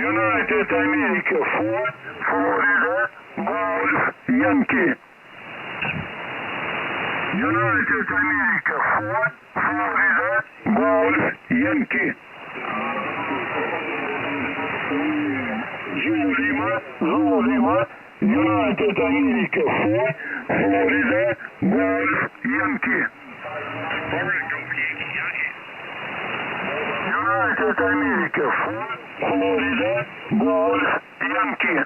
United America, Florida, Golf, Yankee. United America, Florida, Golf, Yankee. Zulima, United America, Florida, Golf, Yankee. United America, Florida, Golf, Yankee.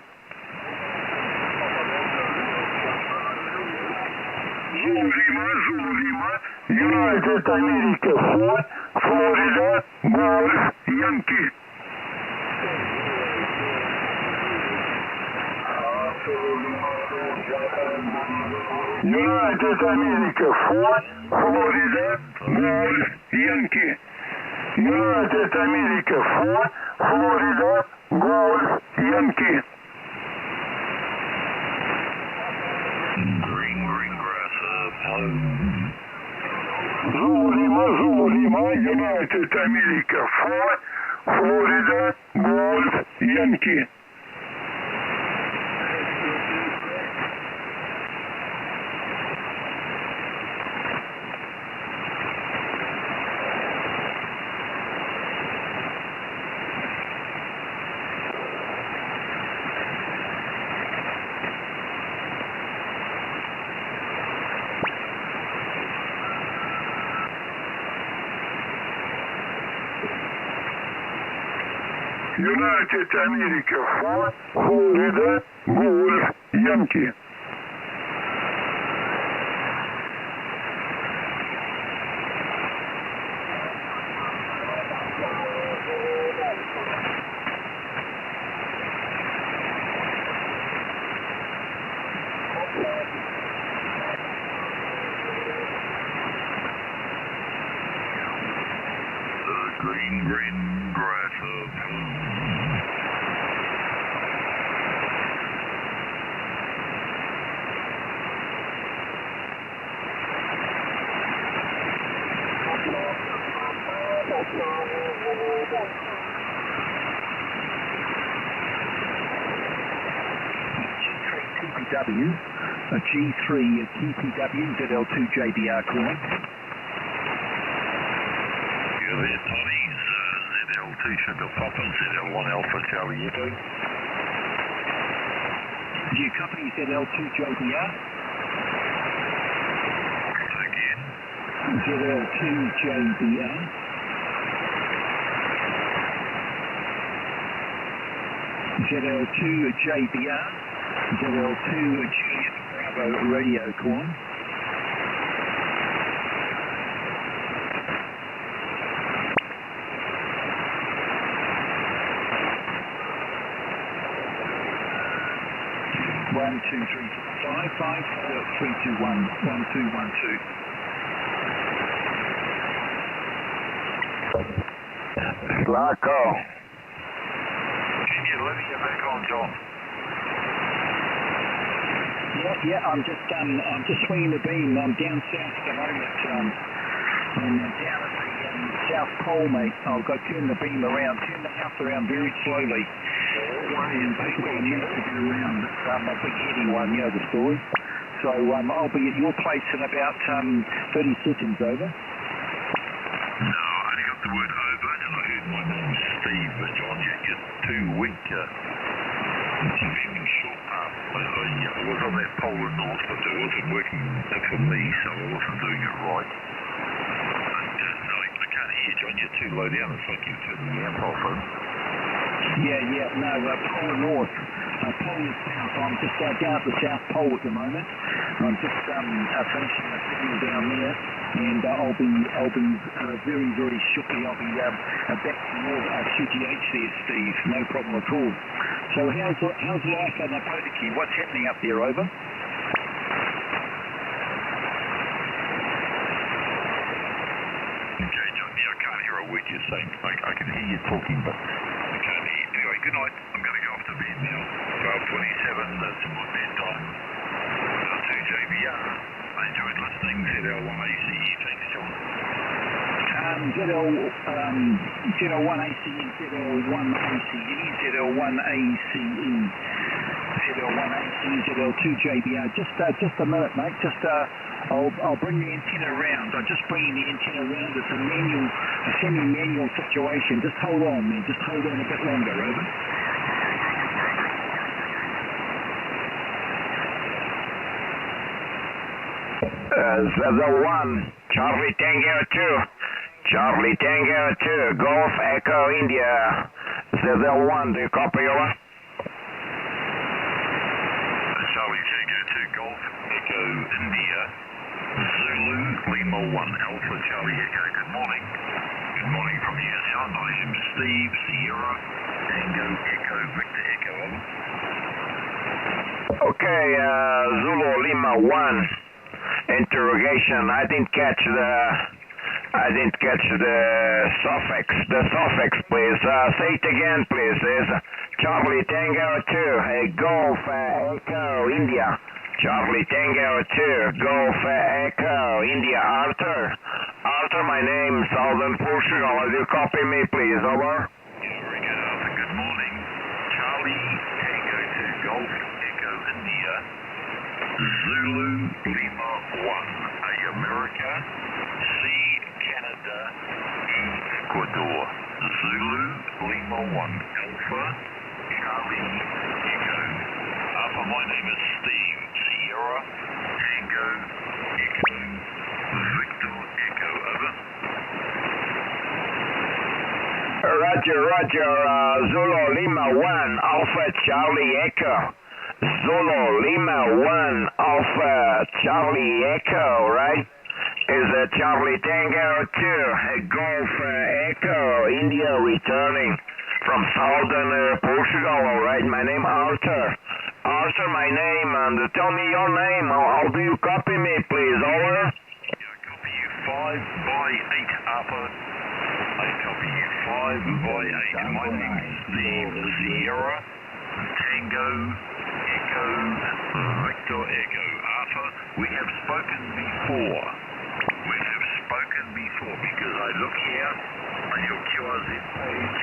Zulima, United America, Florida, Golf, Yankee. United America, Florida, Golf, Yankee. United America, Florida, Golf, Yankee. Green grass up. Zulima, United America, Florida, Golf, Yankee. United America, Florida, Golf, Yankee. Green grass up. TPW, a G3 TPW ZL2JBR calling. You're there, Tommy. ZL2 Sugar Papa, ZL1 Alpha Charlie Echo. Do you copy ZL2JBR? Again. ZL2JBR. ZL2JBR. ZL2 Juliet Bravo Radio call. One, 2, 3, 5, 5, 3, 2, 1, 1, 2, 1, 2. Slacker. Let me get back on, John. Yeah, I'm just swinging the beam. I'm down south at the moment. I'm down at the South Pole, mate. I'll go turn the beam around, turn the house around very slowly. And basically a minute to go around. A big heavy one, you know the story. So I'll be at your place in about 30 seconds, over. No, I only got the word over, and I heard my name Steve, but John, you're too weak. It's a very short path. I was on that polar north, but it wasn't working for me, so I wasn't doing it right. No, I can't hear you, John. You're too low down. It's like you're turning the amp off, huh? Yeah, no, polar north. Polar south. I'm just down at the South Pole at the moment. I'm just finishing the signal down there, and I'll be very, very shortly. I'll be back to your QTH there, Steve. No problem at all. So how's life on the Potiki? What's happening up there, over? Okay, John. Yeah, I can't hear a word you're saying. I can hear you talking, but I can't hear you. Anyway, good night. I'm going to go off to bed now. 12:27. That's my bedtime. To JBR. I enjoyed listening. ZL1ACE. Thanks, John. ZL1ACE, ZL1ACE, ZL1ACE, ZL1ACE, ZL2JBR. Just a minute, mate. I'll bring the antenna around. I'm just bringing the antenna around. It's a semi-manual situation. Just hold on, man. Just hold on a bit longer, over. ZL1, Charlie Tango 2, Charlie Tango 2, Golf Echo India, ZL1, do you copy, over? Charlie Tango 2, Golf Echo India, Zulu Lima 1, Alpha Charlie Echo. Good morning. Good morning from here, John. I am Steve, Sierra, Tango Echo, Victor Echo, over. Okay, Zulu Lima 1. Interrogation. I didn't catch the suffix. The suffix, please. Say it again, please. It's Charlie Tango 2, Golf Echo India. Charlie Tango 2, Golf Echo India. Arthur, my name is Southern Portugal. Will you copy me, please? Over. Yeah, very good, Arthur. Good morning. Charlie Tango 2, Golf Echo India. Zulu Lima 1, A America, C Canada, E Ecuador. Zulu Lima 1, Alpha Charlie Echo. Alpha, my name is Steve, Sierra, Tango Echo, Victor Echo, over. Roger, Zulu Lima 1, Alpha Charlie Echo. Zulu Lima 1, Alpha Charlie Echo, right? Is a Charlie Tango 2, Golf Echo, India returning from southern Portugal, alright? My name Arthur. Arthur, my name, and tell me your name. How do you copy me, please? Over? Yeah, I copy you 5/8, Alpha. I copy you 5/8. My name is Steve, Sierra, Tango, Echo, Victor Echo. Arthur, we have spoken before. Because I look here on your QRZ page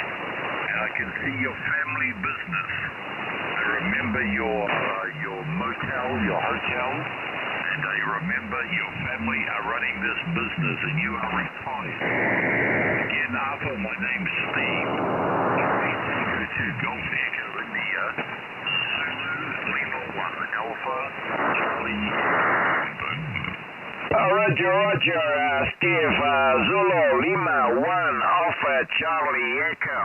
and I can see your family business. I remember your motel, your hotel, and I remember your family are running this business and you are retired. Again, Arthur, my name's Steve. Go to Golf Echo India, Zulu Lima 1, Alpha Charlie. Roger, Steve, Zulu Lima 1, Alpha Charlie Echo.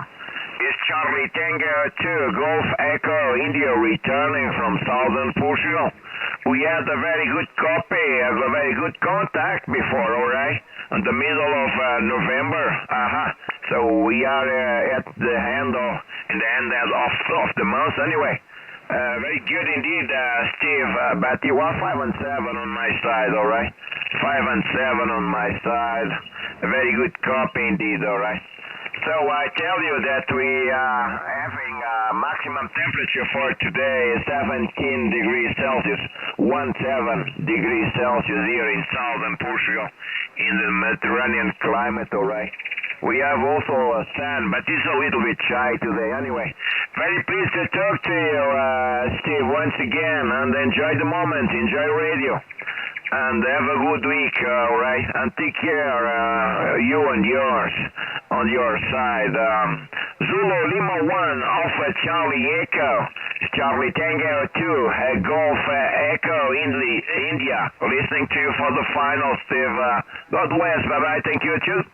It's Charlie Tango 2, Golf Echo India returning from southern Portugal. We had a very good copy, a very good contact before, alright? In the middle of November. So we are at the end of the month anyway. Very good indeed, Steve, but you are 5 and 7 on my side, alright? 5 and 7 on my side. A very good copy indeed, alright? So I tell you that we are having maximum temperature for today is 17 degrees Celsius, 17 degrees Celsius here in southern Portugal, in the Mediterranean climate, alright. We have also sun, but it's a little bit shy today anyway. Very pleased to talk to you, Steve, once again, and enjoy the moment, enjoy radio. And have a good week, alright? And take care, you and yours, on your side. Zulu Lima 1, Alpha Charlie Echo, Charlie Tango 2, Golf Echo India. Listening to you for the final, Steve. God bless, bye-bye, thank you, too.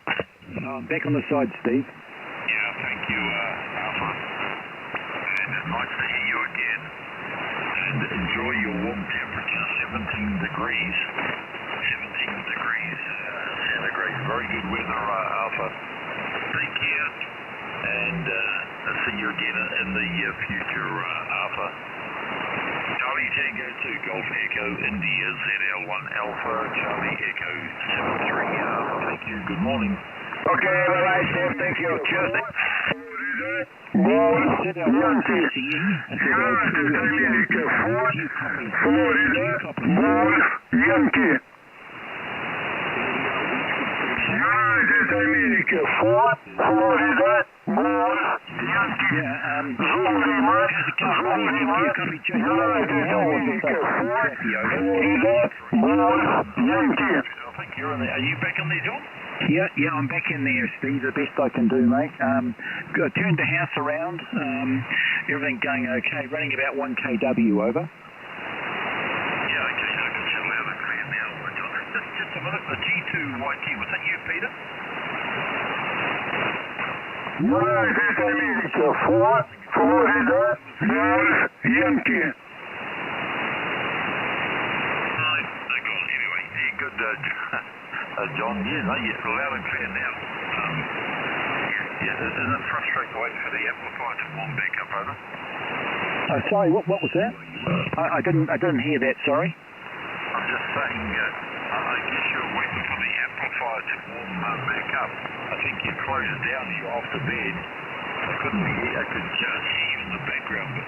Back on the side, Steve. Yeah, thank you, Alpha. And nice to hear you again. And enjoy your warm temperature, 17 degrees. 17 degrees centigrade. Very good weather, Alpha. Take care. And I'll see you again in the future, Alpha. Charlie Tango 2, Golf Echo India, ZL1 Alpha, Charlie Echo 73 Alpha. Thank you. Good morning. Okay, bye-bye, Steve. Thank you. Cheers. Yankee, United America, Florida, Yankee. United America, Florida, Yankee. Are you back on there, John? Yeah, I'm back in there, Steve. The best I can do, mate. Turned the house around. Everything going okay. Running about 1 kW over. Yeah, okay. I got you loud and clear now, John. Just a minute. The G2YT, was that you, Peter? United America, Florida, Yankee. Anyway, yeah, good, John. Yeah, no, you're loud and clear now. Isn't it frustrating waiting for the amplifier to warm back up, over? Sorry, what was that? I didn't hear that. Sorry. I'm just saying. I guess you're waiting for the amplifier to warm back up. I think you closed it down. You're off to bed. I couldn't hear. I could just hear you in the background, but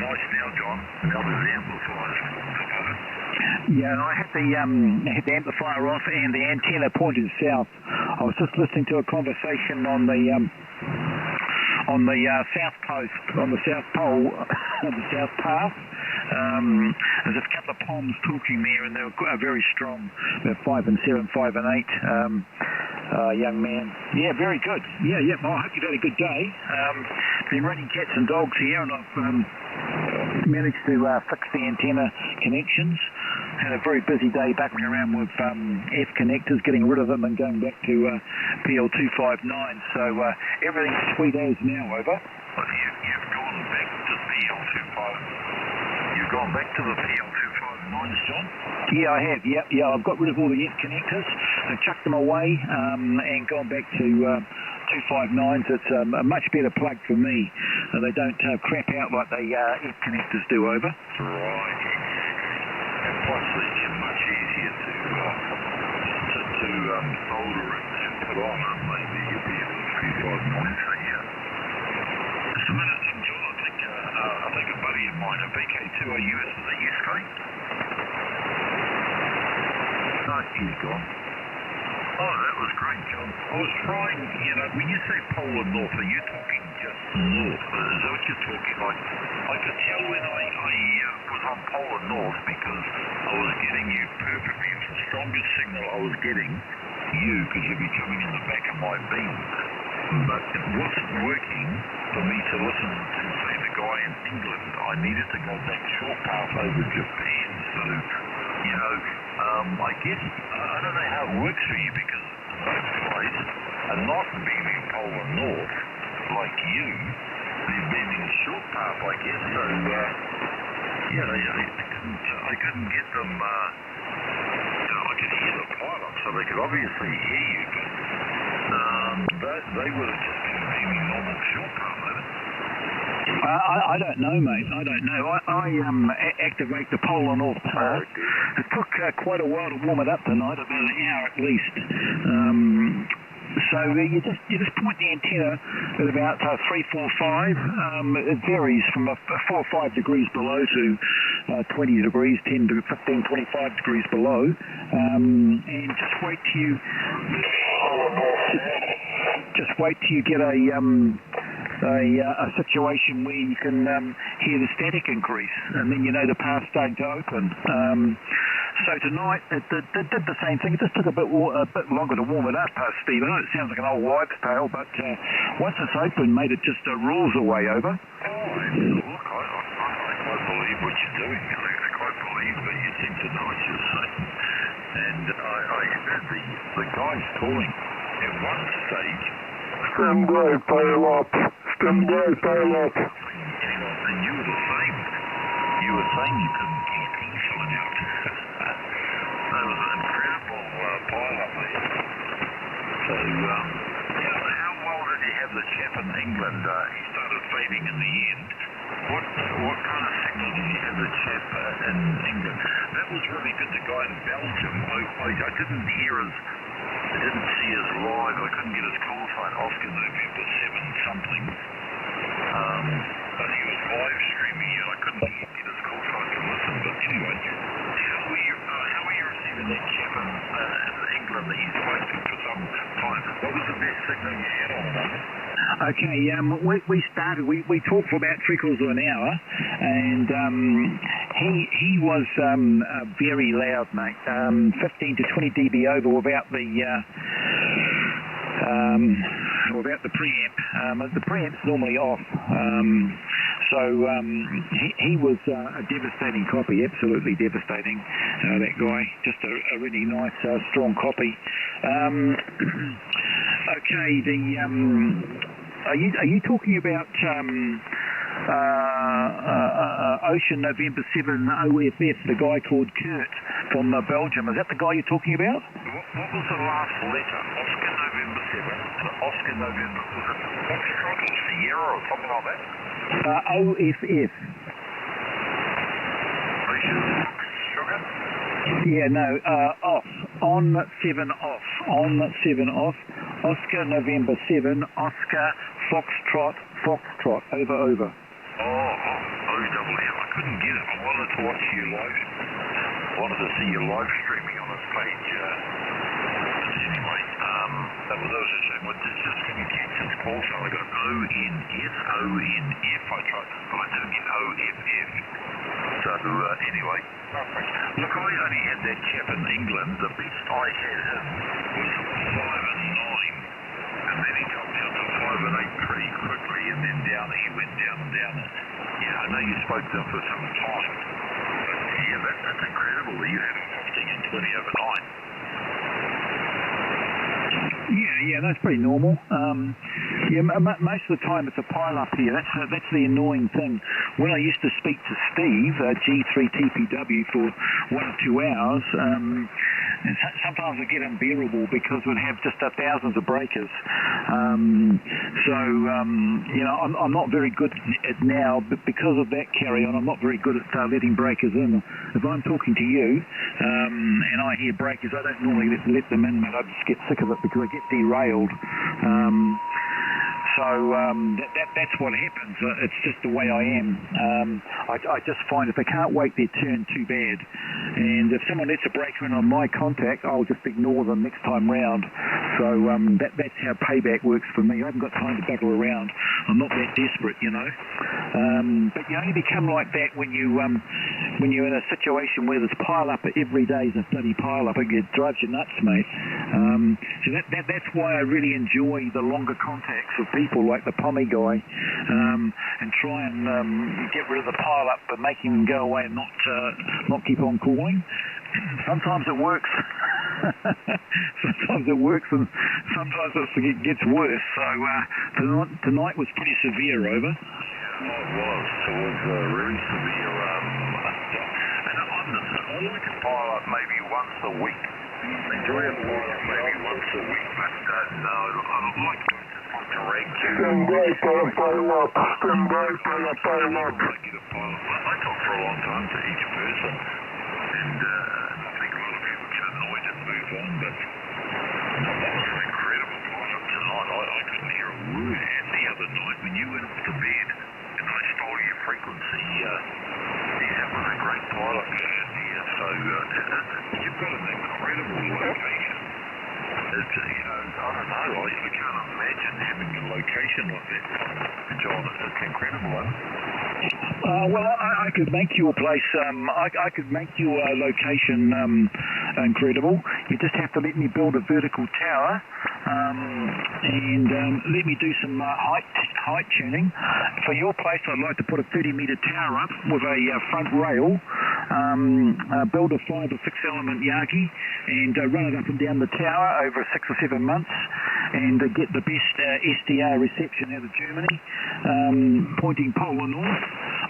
nice now, John. Now the amplifier's warmed up, over. Yeah, I had the amplifier off and the antenna pointed south. I was just listening to a conversation on the south post, on the south pole, the south path. There's a couple of palms talking there, and they were very strong. They're 5 and 7, 5 and 8. Young man. Yeah, very good. Yeah. Well, I hope you've had a good day. Been running cats and dogs here, and I've managed to fix the antenna connections. Had a very busy day bucking around with F connectors, getting rid of them and going back to PL259. So everything's sweet as now, over. Well, you've gone back to PL25. You've gone back to the PL259s, John? Yeah, I have. Yeah. I've got rid of all the F connectors. I've chucked them away and gone back to 259s. It's a much better plug for me. They don't crap out like the F connectors do, over. Right. And plus, they're much easier to solder and put on, aren't they? The PL259s. So, yeah. Just a minute, John. I think a buddy of mine, a VK2OUS, was that you, Scotty? No, he's gone. Oh, that was great, John. I was trying, when you say polar north, are you talking just north? Is that what you're talking like? I could tell when I was on polar north because I was getting you perfectly. It's the strongest signal I was getting you because you'd be coming in the back of my beam. But it wasn't working for me to listen to, say, the guy in England. I needed to go that short path over Japan. So, I guess, I don't know how it works for you because those guys are not beaming polar north like you. They're beaming a short path, I guess. So, I couldn't get them, I could hear the pilot, so they could obviously hear you, but they were just beaming normal short path, over. I don't know, mate. I don't know. I activate the polar north path. It took quite a while to warm it up tonight, about an hour at least. So you just point the antenna at about 3, 4, 5. It varies from 4 or 5 degrees below to 20 degrees, 10 to 15, 25 degrees below, and just wait till you get a situation where you can hear the static increase, and then you know the path's starting to open. So tonight it did the same thing. It just took a bit longer to warm it up, Steve. I know it sounds like an old wives' tale, but once it's open, mate, it just rules the way over. Oh, look, I believe what you're doing. I quite believe that you seem to know what you're saying. And I heard the guys calling at one stage. Stand by, pile up. Stand by, pile up. And you were the same. You were saying you couldn't get a telephone out. That was an incredible pile up there. So, how well did you have the chap in England? He started fading in the end. What kind of signal did you have the chap in England? That was really good. The guy in Belgium, I didn't hear I didn't see his live. I couldn't get his call sign. Oscar November 7 something. But he was live streaming it. I couldn't get his call sign to listen. But anyway, how were you receiving that chap in England that you spoke to for some time? What was the best signal you had on him? Okay, we talked for about 3/4 of an hour, and he was very loud, mate. 15 to 20 dB over without the preamp. The preamp's normally off. He was a devastating copy, absolutely devastating. That guy, just a really nice, strong copy. Okay, are you talking about Ocean November 7 OFF, the guy called Kurt from Belgium? Is that the guy you're talking about? What was the last letter? Oscar November 7 and Oscar November, was it Foxtrot or Sierra or something like that? OFF. Ocean Sugar? Yeah, no, off. On 7 off. On 7 off. Oscar November 7, Oscar Foxtrot, over. I couldn't get it. I wanted to watch you live. I wanted to see you live streaming on this page. Anyway, that was a shame. Just can you catch this call sign? I got ONF. I tried, but I didn't get OFF. So anyway, look, I only had that chap in England. The best I had him was 5 and 9. And then he got down to 5 and 8 pretty quickly, and then he went down and down. Yeah, I know you spoke to him for some time, but yeah, that's incredible that you had him 15 and 20 over 9. Yeah, that's pretty normal. Most of the time it's a pile up here. That's the annoying thing. When I used to speak to Steve, G3TPW, for 1 or 2 hours, sometimes it get unbearable because we'd have just thousands of breakers. I'm not very good at now, but because of that carry on, I'm not very good at letting breakers in. If I'm talking to you and I hear breakers, I don't normally let them in, mate. I just get sick of it because I get derailed. That's what happens. It's just the way I am. I just find if they can't wait their turn, too bad. And if someone lets a breaker in on my contact, I'll just ignore them next time round. So that's how payback works for me. I haven't got time to bugger around. I'm not that desperate, you know. But you only become like that when you're in a situation where there's pile up every day. There's a bloody pile up. It drives you nuts, mate. So that's why I really enjoy the longer contacts of people like the Pommy guy, and try and get rid of the pile up, but making them go away and not keep on calling. Sometimes it works. Sometimes it works, and sometimes it gets worse. So tonight was pretty severe, over. It was really severe. And I like to pile up maybe once a week. Enjoy it maybe once a week, but no, I like to direct to. Stand by, pile up. Stand by, pile up. I talk for a long time to each person, and I think a lot of people get annoyed and move on, but that was an incredible pile you've got an incredible location. It's, I don't know, I can't imagine having a location like that, John. It's incredible, huh? Well, I could make your place, I could make your location incredible. You just have to let me build a vertical tower and let me do some height tuning. For your place, I'd like to put a 30-metre tower up with a front rail, build a 5 or 6 element Yagi and run it up and down the tower over 6 or 7 months and get the best SDR reception out of Germany, pointing polar north,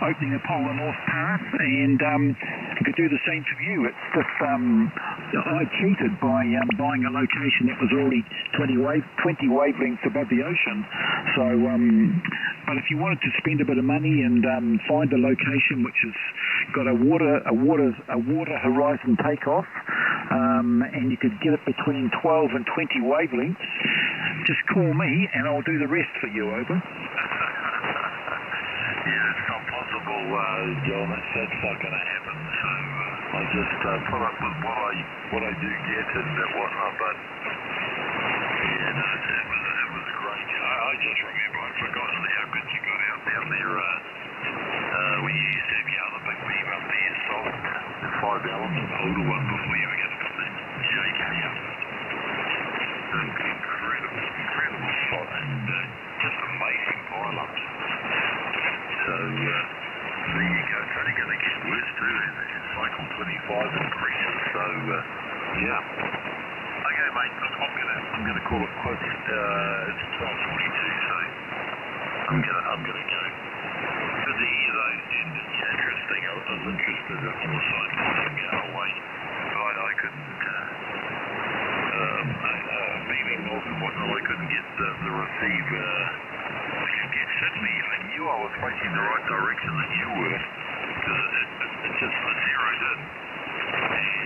opening a polar north path, and I could do the same for you. It's just I cheated by buying a location that was already 20 wavelengths above the ocean. So, but if you wanted to spend a bit of money and find a location which has got a water horizon takeoff, and you could get it between 12 and 20 wavelengths, just call me and I'll do the rest for you. Over. Yeah, it's not possible, John. That's not going to happen. So I just put up with what I do get and whatnot. But yeah, no, it was great. I just remember, I've forgotten how good you got out down there when you used to have your other big beam up there, Salt, the 5 element older one before you were going to put the JK up. Incredible spot and just amazing pile-ups. So there you go. It's only going to get worse too. Cycle 25 increases. So yeah. Okay, mate. Look, I'm gonna call it quits. It's 12:42, so I'm gonna go. Good to hear those. And yeah, interesting. I was interested on the side going away. I couldn't. Beaming north and whatnot, I couldn't get the receive. Certainly, I knew I was facing the right direction that you were, because it just zeroed in,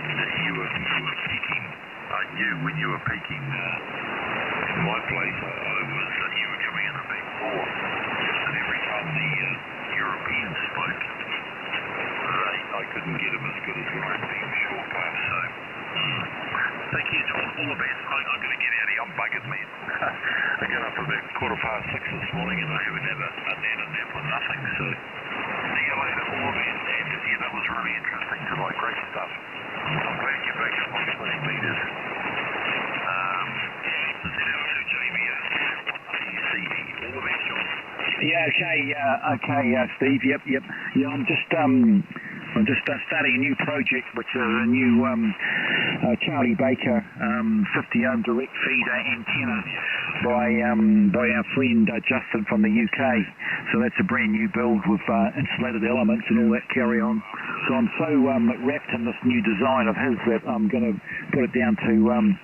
and you were peaking. I knew when you were peaking in my place, you were coming in the back door, and every time the Europeans spoke, I couldn't get them as good as when I beamed short path. So, thank you, John. All the best. I'm going to get out of here. I'm buggered, man. I got up about 6:15 this morning and I haven't had a nap or nothing. So, see you later. All the best. And yeah, that was really interesting tonight. Great stuff. I'm glad you're back up on 20 metres. ZL2 JBR, ACE. All the best, John. Yeah, okay, Steve. Yep. Yeah, I'm just starting a new project, which is a new Charlie Baker 50-ohm direct feeder antenna by our friend Justin from the UK. So that's a brand new build with insulated elements and all that carry on. So I'm so wrapped in this new design of his that I'm going to put it down to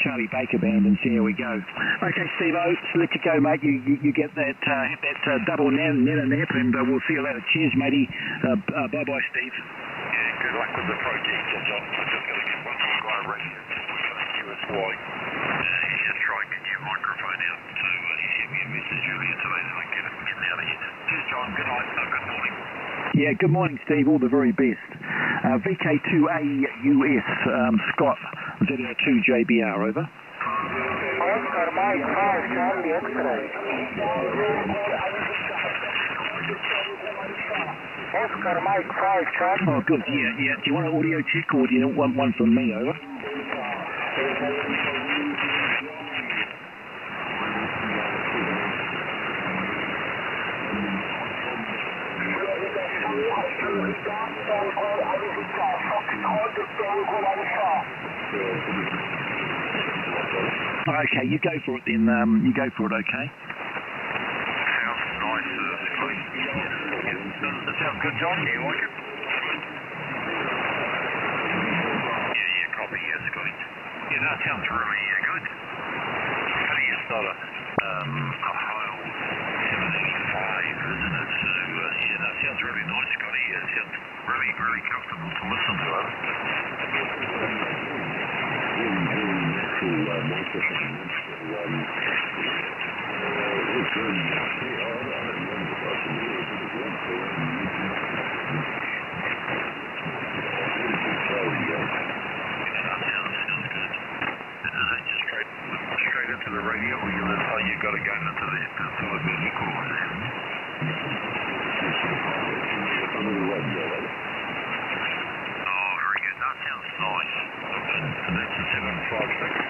Charlie Baker band and see how we go. Okay, Steve, I'll let you go, mate. You get that double net nap, and we'll see you later. Cheers, matey. Bye-bye, Steve. Yeah, good luck with the project, John. I'm just going to get one more guy ready to QSY. He's just trying to get your microphone out, so he sent me a message earlier today that I get it out of here. Cheers, John. Good night. Good morning. Yeah, good morning, Steve. All the very best. VK2AUS, Scott, ZL2 JBR, over. Oscar Mike 5, Charlie X-ray. Oscar Mike 5, Charlie. Oh, good. Yeah. Do you want an audio check or do you want one from me, over? Okay, you go for it then. You go for it, okay? Sounds nice. That sounds good, John. You like it? Yeah, copy. Yeah, Scotty. Yeah, that sounds really good. Pity it's not a Heil 785, isn't it? So, yeah, that sounds really nice, Scotty. It sounds really, really comfortable to listen to it. tune it to the sort of the equalizer, haven't you? Oh, very good. That sounds nice. And that's a 756.